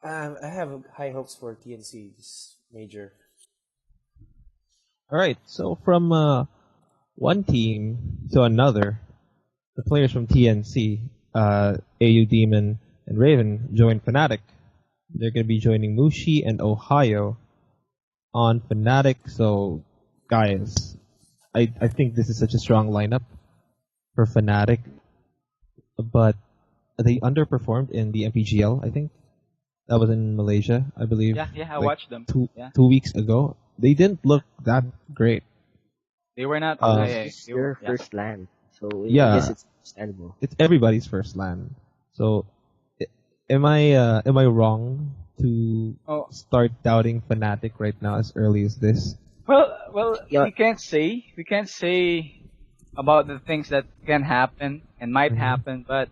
I have high hopes for TNC this major. All right, so from one team to another, the players from TNC, AU Demon and Raven joined Fnatic. They're going to be joining Mushi and Ohio on Fnatic. So, guys, I think this is such a strong lineup for Fnatic, but they underperformed in the MPGL. I think that was in Malaysia, I believe. Yeah, I like watched them. Yeah. 2 weeks ago. They didn't look that great. They were not. It's they your were, yeah. first land, so I Yeah. guess it's understandable. It's everybody's first LAN. So, am I wrong to Oh, start doubting Fnatic right now as early as this? well, Yeah. we can't say about the things that can happen and might Mhm. happen, but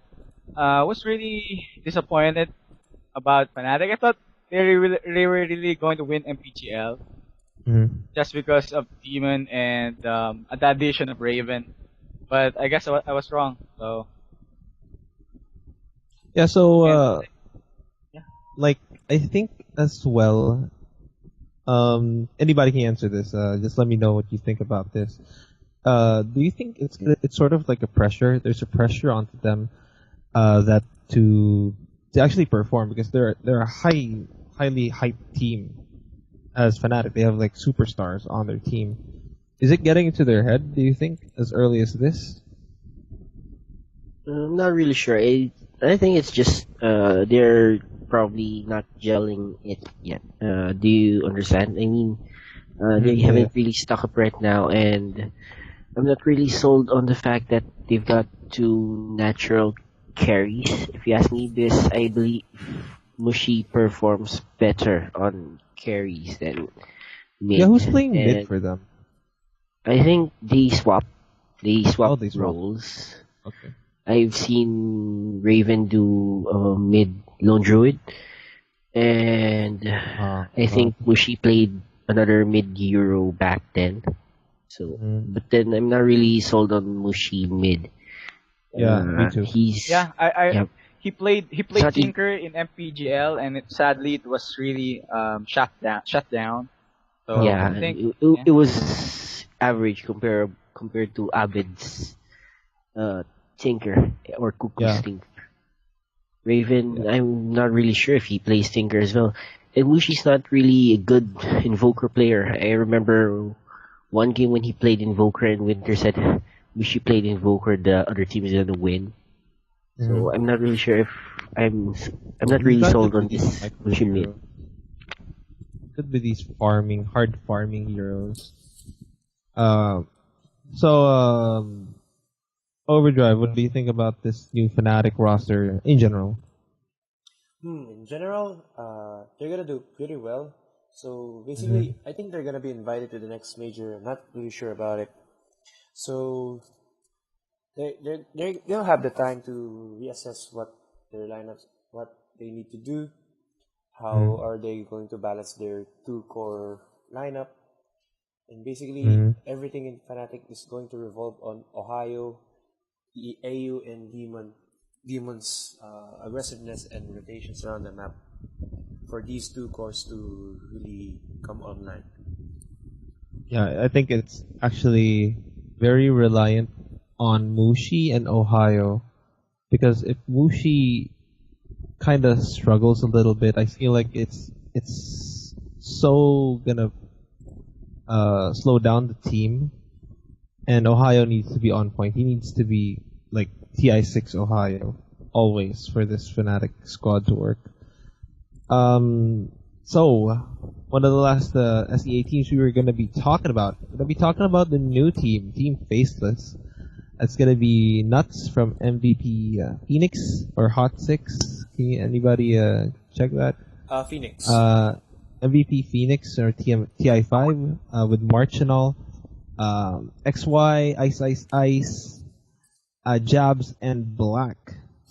I was really disappointed about Fnatic. I thought they were really going to win MPGL just because of Demon and the addition of Raven. But I guess I was wrong. So Yeah. So, yeah. like, I think as well. Anybody can answer this. Just let me know what you think about this. Do you think it's sort of like a pressure? There's a pressure onto them, that to actually perform because they're a highly hyped team as Fnatic. They have like superstars on their team. Is it getting into their head? Do you think as early as this? I'm not really sure. I think it's just they're probably not gelling it yet. Do you understand? I mean, they Yeah. haven't really stuck up right now, and I'm not really sold on the fact that they've got two natural carries. If you ask me, this I believe Mushi performs better on carries than mid. Yeah, who's playing mid And for them? I think they swap. They swap Oh, they swap. roles. Okay. I've seen Raven do mid lone druid, and I think Mushi played another mid hero back then. So, but then I'm not really sold on Mushi mid. Yeah, me too. He's I yeah. he played Sadly- Tinker in MPGL, and sadly it was really shut down. So yeah, I think it was average compared to Abed's Tinker or Kuku's Yeah. Tinker. Raven, I'm not really sure if he plays Tinker as well. And Mushi's not really a good Invoker player. I remember one game when he played Invoker and Winter said Mushi played Invoker, the other team is gonna win. So I'm not really sure if I'm not really sold on this Mushi mid. Could be these hard farming heroes. So, Overdrive, what do you think about this new Fnatic roster in general? In general, they're gonna do pretty well. So basically, I think they're gonna be invited to the next major. I'm not really sure about it. So they'll have the time to reassess what their lineups, what they need to do, how are they going to balance their two core lineup, and basically Mhm. everything in Fnatic is going to revolve on Ohio, AU, and Demon's aggressiveness and rotations around the map for these two cores to really come online. Yeah, I think it's actually very reliant on Mushi and Ohio, because if Mushi kind of struggles a little bit, I feel like it's so gonna slow down the team, and Ohio needs to be on point. He needs to be like TI6 Ohio always for this Fnatic squad to work. So one of the last SEA teams we were going to be talking about. We're going to be talking about the new team, Team Faceless. That's going to be Nuts from MVP Phoenix or Hot 6. Anybody check that? Phoenix. MVP Phoenix or TI5 with March and all. XY, Ice, Jabs, and Black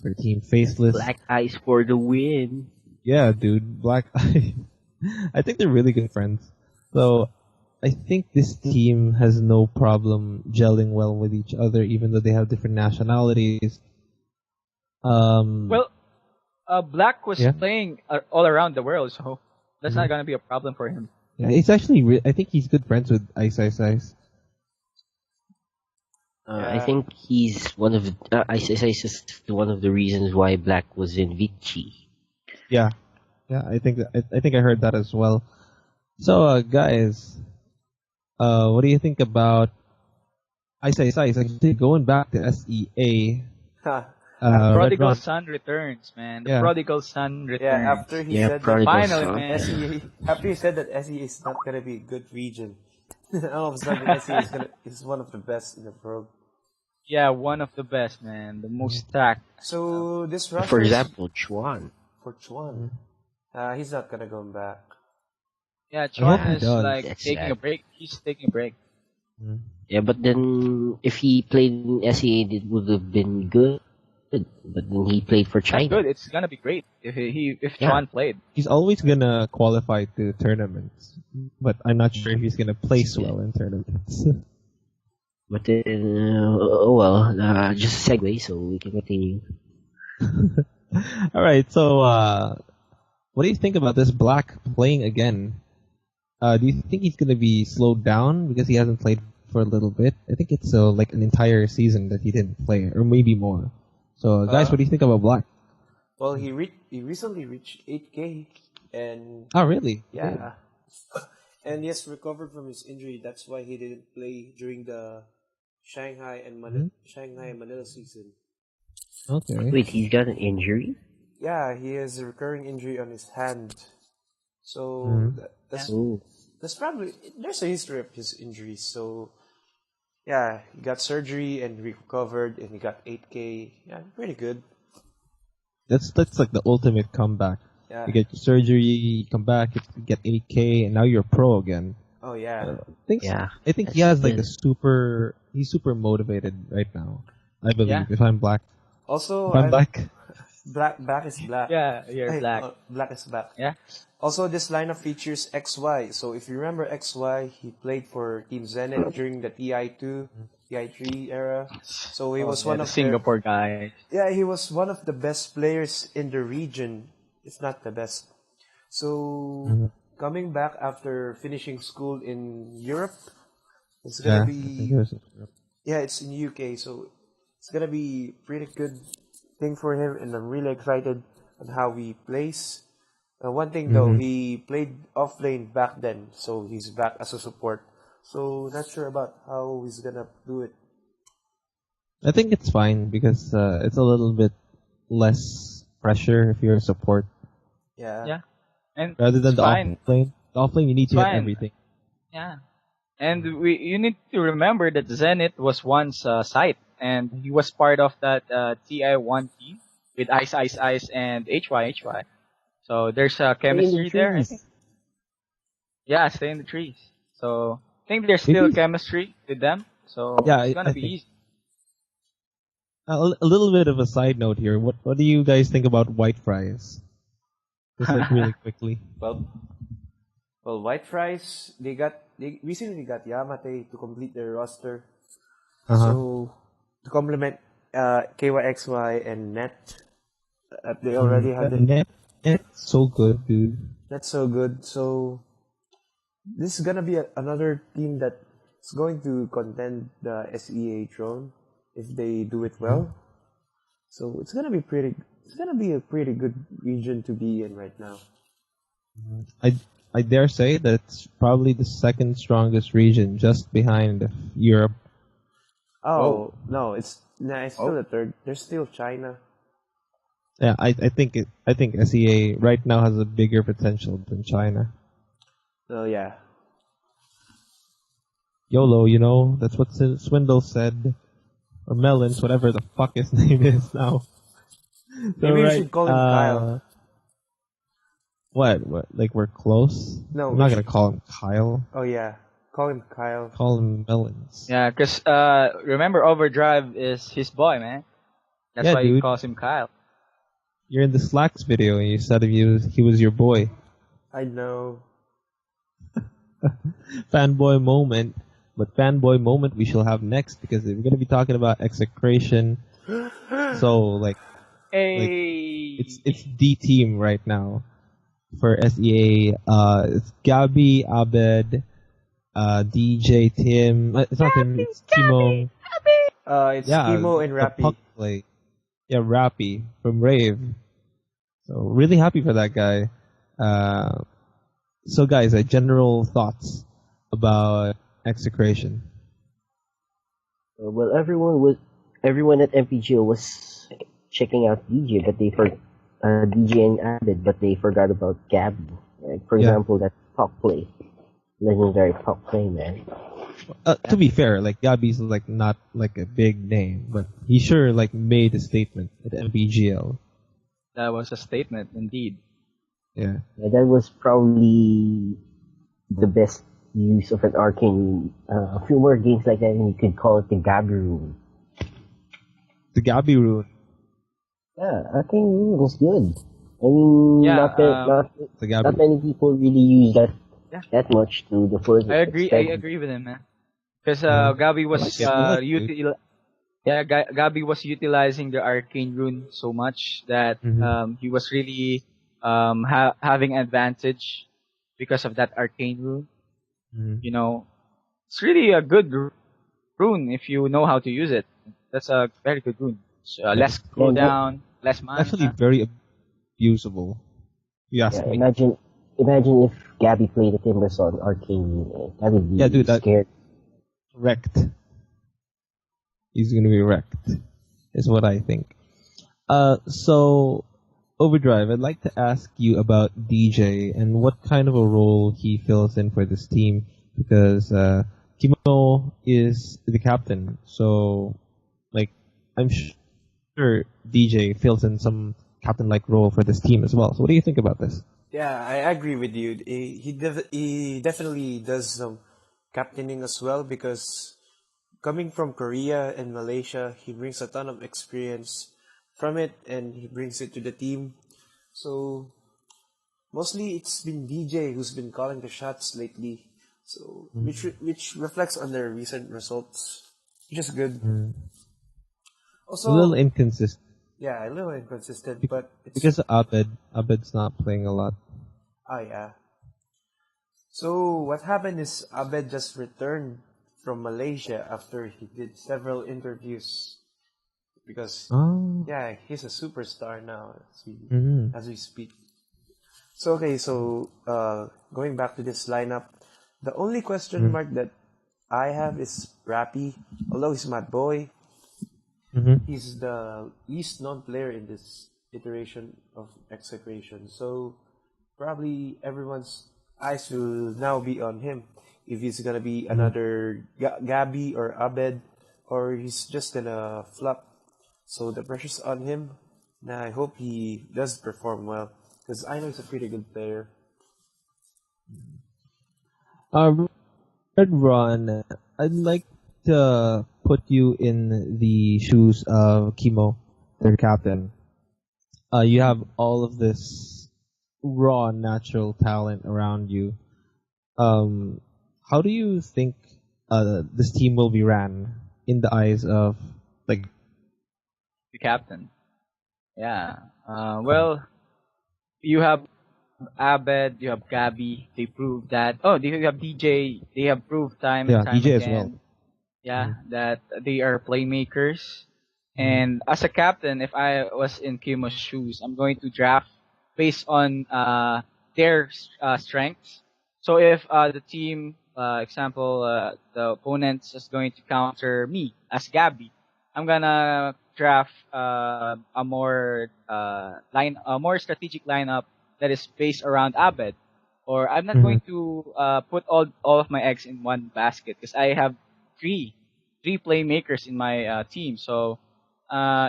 for Team Faceless. Black Eyes for the win. Yeah, dude, Black Eye. I think they're really good friends. So, I think this team has no problem gelling well with each other, even though they have different nationalities. Well, Black was Yeah. playing all around the world, so that's not gonna be a problem for him. Yeah, it's actually. I think he's good friends with Ice. I think he's one of Ice is one of the reasons why Black was in Vici. Yeah, I think I heard that as well. So, guys, what do you think about Ice? Actually, going back to SEA. Prodigal Red son returns, man. The Yeah. prodigal son returns. Yeah, after he Yeah, said Prodigal that Finally, Son. man. SEA, after he said that SEA is not gonna be a good region, all of a sudden SEA is one of the best in the world. Yeah, one of the best, man. The most stacked. So this roster For is example, Chuan. for Chuan. He's not gonna go back. Yeah, I hope Chuan he is does. like That's taking a sad. break. He's taking a break. Yeah, but then if he played in SEA, it would have been good. But then he played for That's China. good. It's gonna be great if Yeah. Chuan played. He's always gonna qualify to tournaments, but I'm not sure if he's gonna place well in tournaments. But then, oh well, just a segue, so we can continue. All right, so what do you think about this Black playing again? Do you think he's gonna be slowed down because he hasn't played for a little bit? I think it's like an entire season that he didn't play, or maybe more. So, guys, what do you think about Black? Well, he recently reached 8K, and Oh, really? yeah, and he has recovered from his injury. That's why he didn't play during the Shanghai and Manila season. Okay. Wait, he's got an injury? Yeah, he has a recurring injury on his hand. So that's Oh. that's probably there's a history of his injuries. So yeah, he got surgery and recovered, and he got 8K. Yeah, pretty good. That's like the ultimate comeback. Yeah. You get surgery, you come back, you get 8K, and now you're pro again. Oh yeah. Yeah. I think he has like he's super motivated right now. I believe, Yeah. if I'm Black. Also, If I'm Black. Black is black. Yeah, you're Hey, Black. Black is black. Yeah. Also, this lineup features XY. So if you remember XY, he played for Team Zenith during the TI2, TI3 era. So he was one the of Singapore guy. he was one of the best players in the region, if not the best. So coming back after finishing school in Europe, it's gonna it's in UK, so it's gonna be pretty good thing for him, and I'm really excited on how he plays. One thing though, he played off lane back then, so he's back as a support. So not sure about how he's gonna do it. I think it's fine because it's a little bit less pressure if you're a support Yeah. Yeah. And rather than it's the fine. offlane. The offlane you need to It's hit fine. everything. Yeah. And you need to remember that Zenith was once site, and he was part of that TI1 team with Ice, and HY. So there's a chemistry there, I think. Yeah, stay in the trees. So I think there's still Maybe- chemistry with them. So Yeah, it's gonna I be think- easy. A little bit of a side note here. What do you guys think about white fries? Just like really quickly. Well, Well, White Fries, they recently got Yamate to complete their roster. So to complement KYXY and Net, they already have the It's so good, dude. That's so good. So this is gonna be another team that's going to contend the SEA throne if they do it well. So it's gonna be pretty. It's gonna be a pretty good region to be in right now. I dare say that it's probably the second strongest region, just behind Europe. Oh no, it's still the third. There's still China. Yeah, I think SEA right now has a bigger potential than China. Oh yeah. YOLO, you know, that's what Swindle said, or Melons, whatever the fuck his name is now. Maybe we should call him Kyle. What? Like we're close? No, I'm not gonna call him Kyle. Oh yeah, call him Kyle. Call him Melons. Yeah, because remember Overdrive is his boy, man. That's why he calls him Kyle. You're in the Slacks video and you said he was your boy. I know. Fanboy moment. But fanboy moment we shall have next because we're gonna be talking about execration. So like it's D team right now for SEA. It's Gabby, Abed, DJ, Tim. It's not Tim. It's Timo. It's Timo and Rappy. Yeah, Rappy from Rave. So really happy for that guy. So guys, general thoughts about execration. Well, everyone at MPGO was checking out DJ, but DJ and Avid, but they forgot about Gabby. Like, for example, that pop play, legendary pop play, man. To be fair, like Gabby's like not like a big name, but he sure like made a statement at MPGL. That was a statement, indeed. Yeah. That was probably the best use of an arcane. A few more games like that, and you could call it the Gabby rune. The Gabby rune. Yeah, arcane rune was good. I mean, not many people really use that much to the full extent. I agree with him, man. Because Gabby was Gabby was utilizing the arcane rune so much that he was really having advantage because of that arcane rune. You know, it's really a good rune if you know how to use it. That's a very good rune. Less cooldown, less mana. Actually, very abusable. You ask me. Imagine if Gabby played the Timbers on arcane rune. That would be scared. Wrecked. He's gonna be wrecked, is what I think. So Overdrive, I'd like to ask you about DJ and what kind of a role he fills in for this team, because Kimo is the captain, so like I'm sure DJ fills in some captain-like role for this team as well. So what do you think about this? Yeah, I agree with you. He definitely does some captaining as well, because coming from Korea and Malaysia, he brings a ton of experience from it, and he brings it to the team. So mostly it's been DJ who's been calling the shots lately. So which reflects on their recent results, which is good. Also, a little inconsistent. Yeah, a little inconsistent, but it's because of Abed's not playing a lot. Oh yeah. So what happened is Abed just returned from Malaysia after he did several interviews, because he's a superstar now as we speak. So going back to this lineup, the only question mark that I have is Rappy. Although he's my boy, he's the least known player in this iteration of Execration. So probably everyone's eyes will now be on him, if he's gonna be another Gabby or Abed, or he's just gonna flop. So the pressure's on him. Now I hope he does perform well, because I know he's a pretty good player. Red Ron, I'd like to put you in the shoes of Kimo, their captain. You have all of this raw natural talent around you. um, how do you think this team will be ran in the eyes of like? The captain. Yeah. Well, you have Abed, you have Gabby. They proved that. Oh, you have DJ. They have proved time and Yeah, time DJ as well. again. Yeah, that they are playmakers. Mhm. And as a captain, if I was in Kimo's shoes, I'm going to draft based on their strengths. So if the team, example, the opponent is going to counter me as Gabby, I'm gonna draft a more strategic lineup that is based around Abed. Or I'm not Mhm. going to put all of my eggs in one basket because I have three three playmakers in my team. So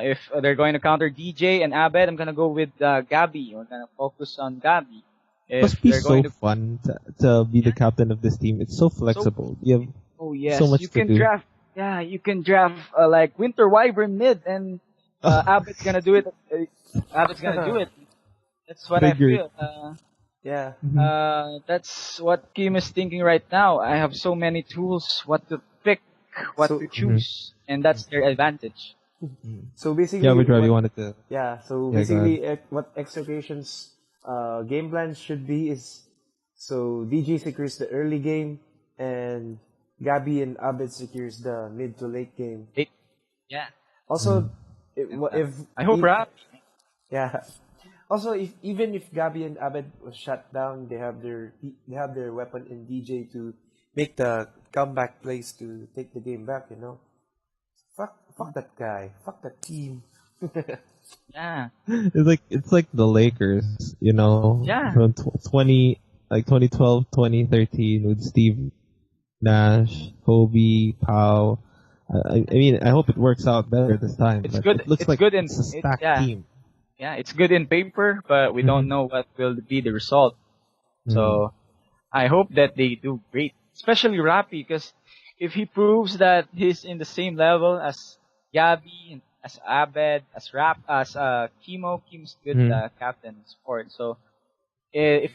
if they're going to counter DJ and Abed, I'm gonna go with Gabby. We're gonna focus on Gabby. It If must be they're going so to, fun to be the yeah, captain of this team. It's so so flexible. You have oh so yes, much you to can do. draft. Yeah, you can draft like Winter Wyvern mid, and Abed's gonna do it. Abed's gonna do it. That's what I Figured. feel. Yeah. Mhm. That's what Kim is thinking right now. I have so many tools, what to pick, what to So Mhm. choose, and that's their advantage. so Yeah, basically Overdrive, you what wanted to. yeah, so Yeah, go ahead. basically what Execution's game plan should be is so DJ secures the early game and Gabby and Abed secures the mid to late game. It, yeah. Also, Mhm. if I hope Rap. yeah. Also, if even if Gabby and Abed was shut down, they have their weapon in DJ to make the comeback plays to take the game back. You know, fuck that guy, fuck that team. Yeah. It's like the Lakers, Yeah. from 2012, 2013 with Steve Nash, Kobe, Pau. I mean, I hope it works out better this time, It's but good. it looks It's like good in it's a it. stacked Yeah. team. Yeah. It's good in paper, but we don't Mhm. know what will be the result. Mhm. So I hope that they do great, especially Rappy, because if he proves that he's in the same level as Gabi, as Abed, as Kimo's good Mhm. captain sport. So if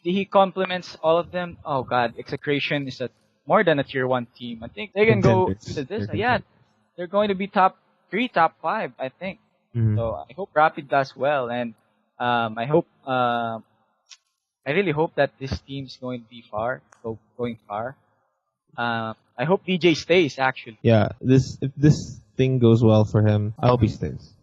he complements all of them, oh god, Execration is a more than a tier one team. I think they can go to Contenders. this. They're Yeah, contenders. they're going to be top three, top five, I think. Mhm. So I hope Rapid does well, and I hope I really hope that this team's going to be going far. I hope DJ stays actually. Yeah, if this thing goes well for him, I hope he stays.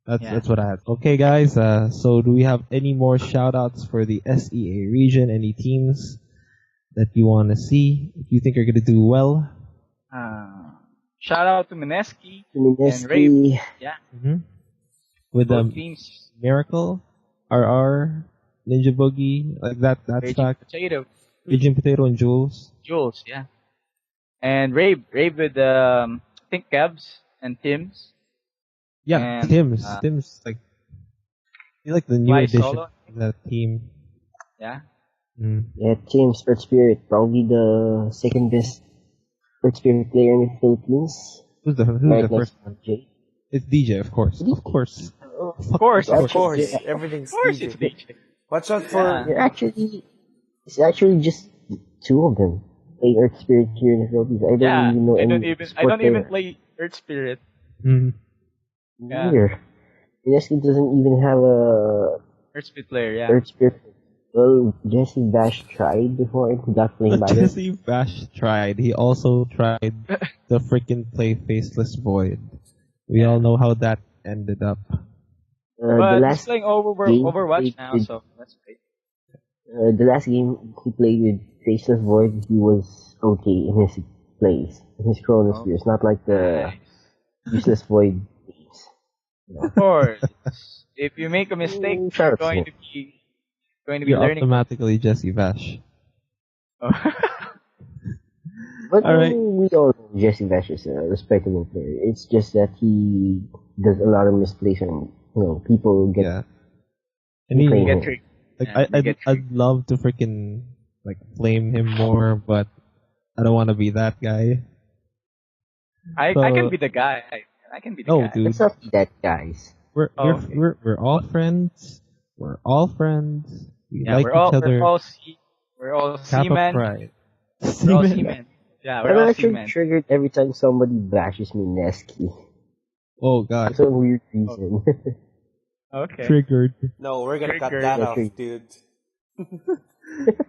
That's Yeah. that's what I had. Okay, guys. So do we have any more shout outs for the SEA region? Any teams that you want to see? If you think are gonna do well? Shout out to Mineski and Ray. Mineski, Yeah, Mm-hmm. With both teams. Miracle, RR, Ninja Boogie, like that. That's Raging fact. Potato, Agent Potato and Jules. Jules. Yeah, and Ray with I think Kevs and Tims Yeah, and Tim's like he's like the new Fly addition Solo. of that team. Yeah. Mm. yeah, Team Sport Spirit, probably the second best Sport Spirit player in the Philippines. Who's the Right next first to one? Jay. It's DJ, of course. Of course. Of course, Of it's course, DJ. everything's Of course, it's DJ. DJ. Watch out Yeah. for It's actually just two of them playing Earth Spirit here in the Philippines. I don't Yeah, even know I any don't sport even player. play Earth Spirit. Mm. Yeah, Neither. Mineski doesn't even have a Earth Spirit player. Yeah. Earth Spirit. Well, Jesse Bash tried before and he got playing by it. Jesse Bash tried. He also tried to freaking play Faceless Void. We Yeah. all know how that ended up. The But he's last playing game Overwatch he now, played so that's great. the last game he played with Faceless Void, he was okay in his plays, in his chronosphere. It's not like the Nice. Useless Void games. Of course. If you make a mistake, Shout you're out to going him. to be You're learning. automatically Jesse Bash. But All right. we all know Jesse Bash is a respectable player. It's just that he does a lot of misplays and people get Yeah. And he, playing get him. tricked. like Yeah, they get I'd love to freaking like flame him more, but I don't want to be that guy. I So- can be the guy. I can be the No, guy. dude. Let's not be that guys. We're Oh, we're, okay. we're we're all friends. We're all friends. We Yeah, like we're all each other. we're all We're all Kappa seamen. Pride. We're all Seamen. seamen. Yeah, I'm we're all actually seamen. triggered every time somebody bashes me Nesky. Oh For god. some weird reason. Okay. Triggered. No, we're gonna cut Triggered. that Yeah, off, triggered. dude.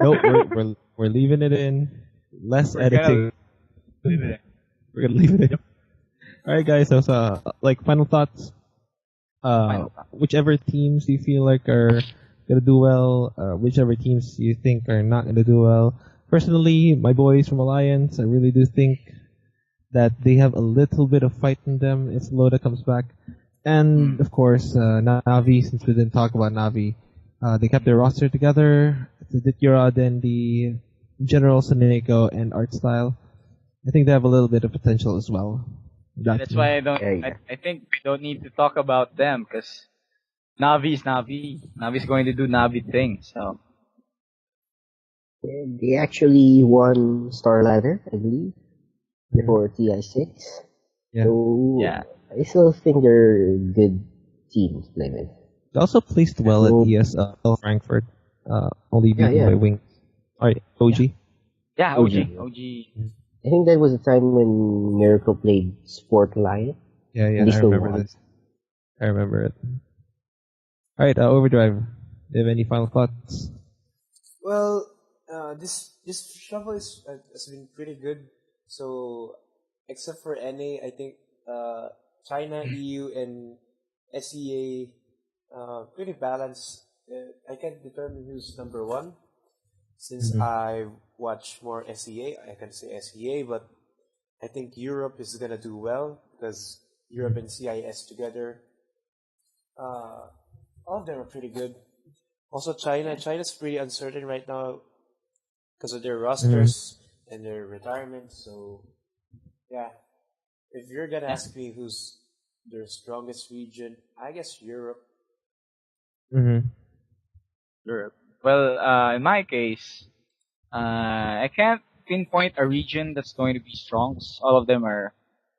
Nope, we're leaving it in. Less We're gonna editing. leave it. We're gonna leave it in. Alright guys, so like final thoughts. Final thought. Whichever teams you feel like are gonna do well, whichever teams you think are not gonna do well. Personally, my boys from Alliance, I really do think that they have a little bit of fight in them if Loda comes back. And of course, Navi, since we didn't talk about Navi, they kept their roster together. The Dikyura, then the General Saneko and Art Style. I think they have a little bit of potential as well. That's why I don't. Yeah. I think we don't need to talk about them because Navi is Navi. Navi's going to do Navi things. So They actually won Star Ladder, I believe, before TI6. Yeah. So yeah, I still think they're good teams to play with. They also placed well at ESL Frankfurt, only beaten Yeah. by Wings. Alright, OG. yeah. OG. OG. I think that was the time when Miracle played Sport Lion. Yeah, And they I still remember won. this. I remember it. Alright, Overdrive. Do you have any final thoughts? Well, this shuffle has been pretty good. So, except for NA, I think China, EU, and SEA pretty balanced. I can't determine who's number one since I watch more SEA. I can say SEA, but I think Europe is gonna do well because Europe and CIS together. All of them are pretty good. Also, China's pretty uncertain right now because of their rosters and their retirement. So, yeah, if you're gonna ask me who's their strongest region, I guess Europe. Mm-hmm. Europe. Well, in my case, I can't pinpoint a region that's going to be strong. 'Cause all of them are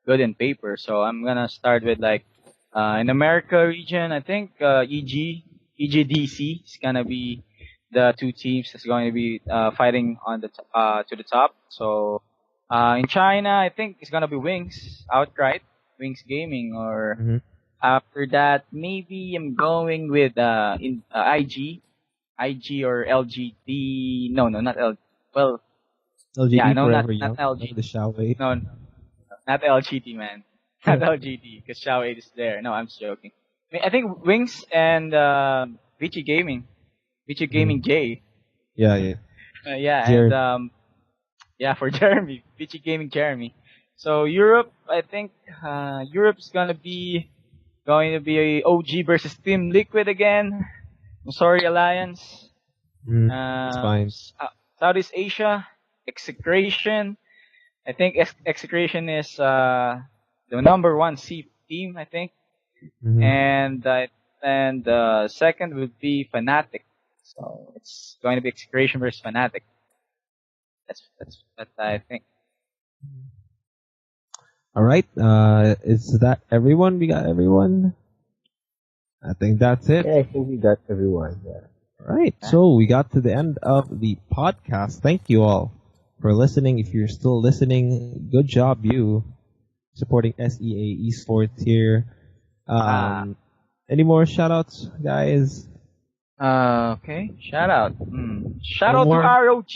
good in paper. So I'm gonna start with like in America region. I think EGDC is gonna be the two teams that's going to be fighting on the to the top. So in China, I think it's gonna be Wings outright, Wings Gaming, or after that maybe I'm going with IG or LGT. No, not L. Well, LGT yeah, no, Forever not Young. LG. The Xiaowei. No, not LGT, man. Not LGT, because Xiao 8 is there. No, I'm just joking. I think Wings and Vici Gaming. Vici Gaming J. Yeah. Yeah, Jer- and yeah, for Jeremy. Vici Gaming Jeremy. So Europe, I think Europe's going to be a OG versus Team Liquid again. I'm sorry, Alliance. It's fine. Southeast Asia, Execration. I think Execration is the number one C team, I think, and second would be Fnatic. So it's going to be Execration versus Fnatic. That's what I think. All right. Is that everyone? We got everyone. I think that's it. Yeah, I think we got everyone. Yeah. All right. So we got to the end of the podcast. Thank you all for listening. If you're still listening, good job, you supporting SEA Esports here. Any more shoutouts, guys? Okay. Shout out. Shout out more? to ROG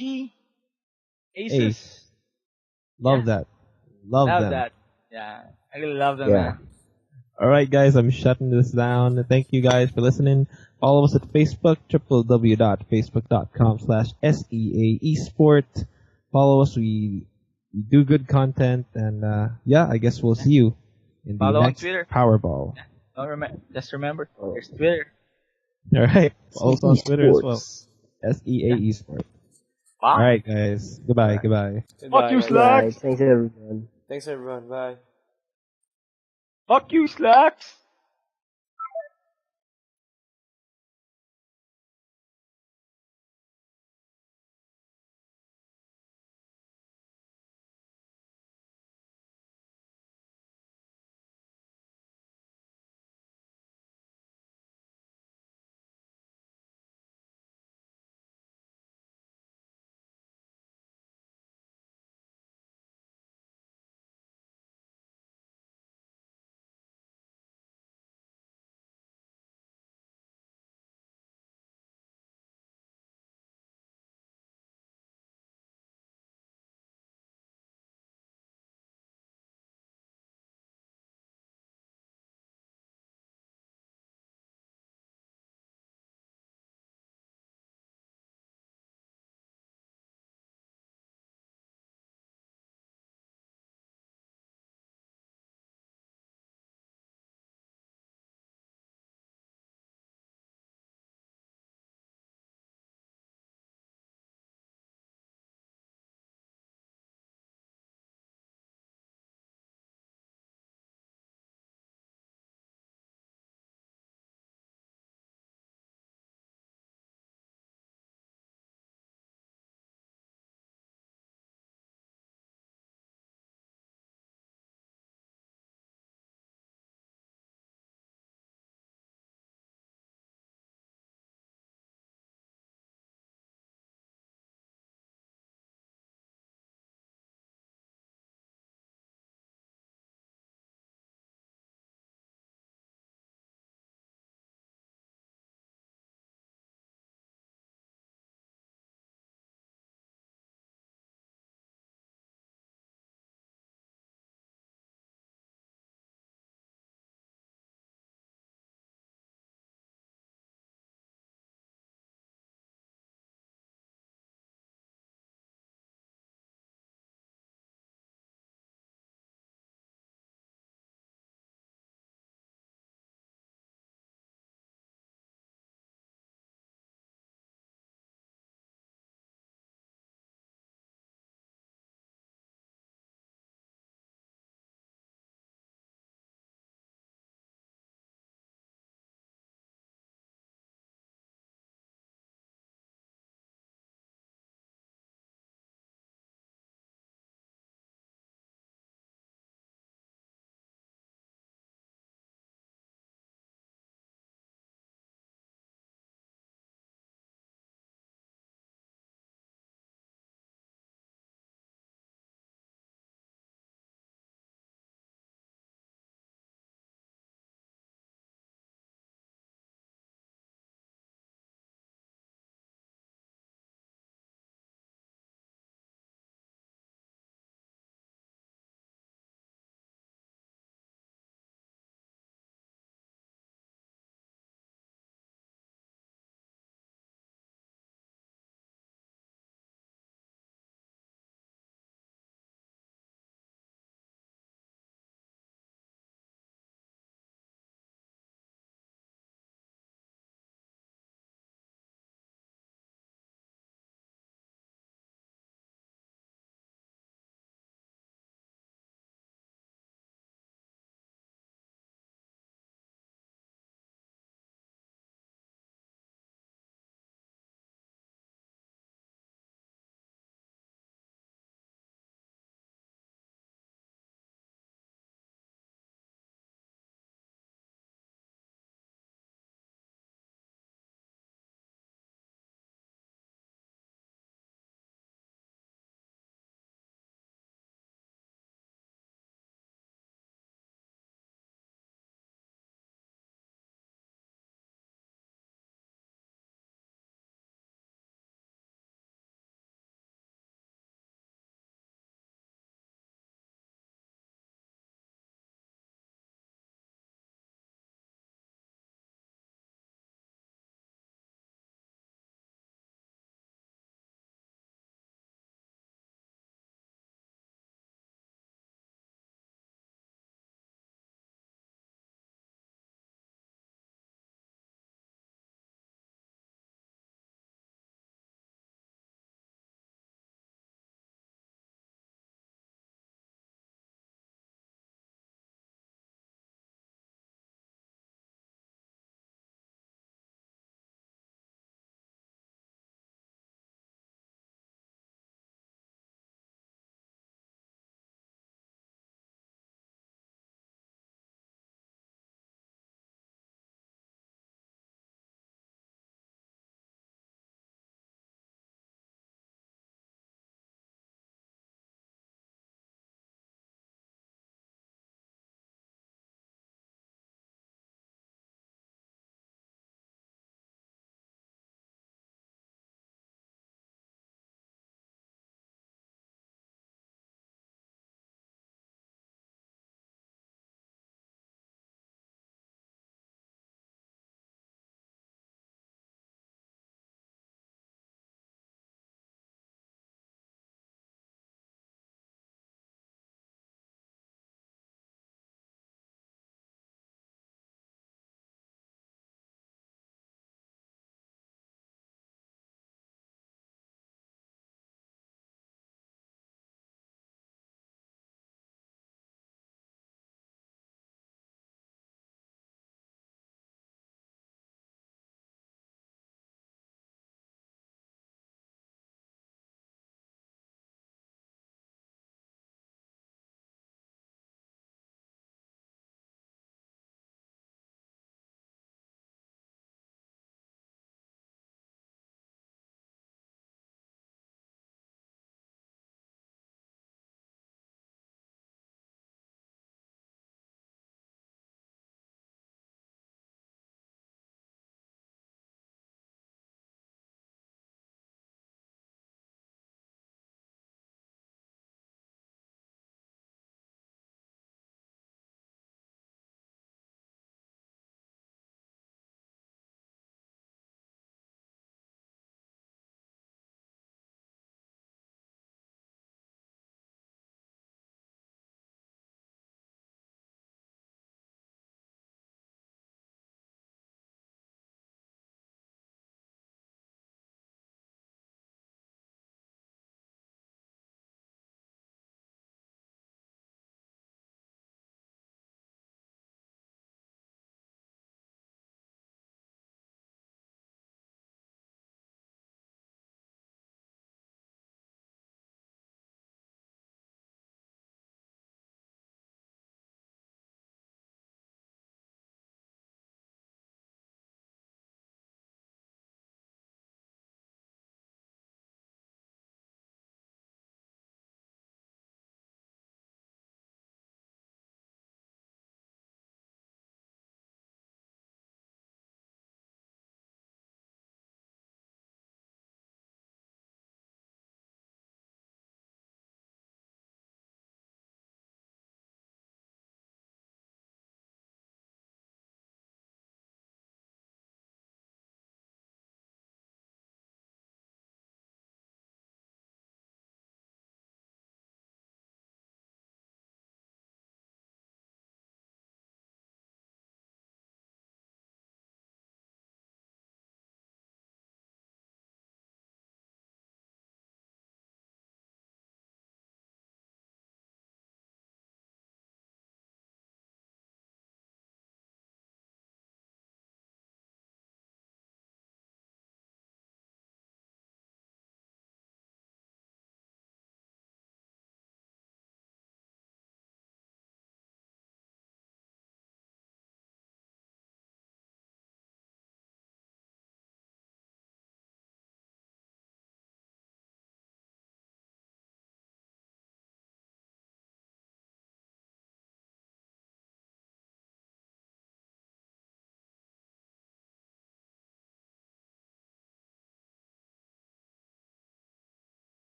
Aces. Love that. Love them. that. Yeah. I really love them, Yeah. man. Alright guys, I'm shutting this down. Thank you guys for listening. Follow us at Facebook, www.facebook.com/SEAesport. Follow us, we do good content, and yeah, I guess we'll see you in the Follow on next Twitter. Powerball. Just remember, there's Twitter. Alright, also on Twitter as well. Esports. SEA Esports. Bye. Alright guys, goodbye. Goodbye, Fuck you, guys. Slacks. Right, thanks everyone. Thanks everyone. Bye. Fuck you, Slacks.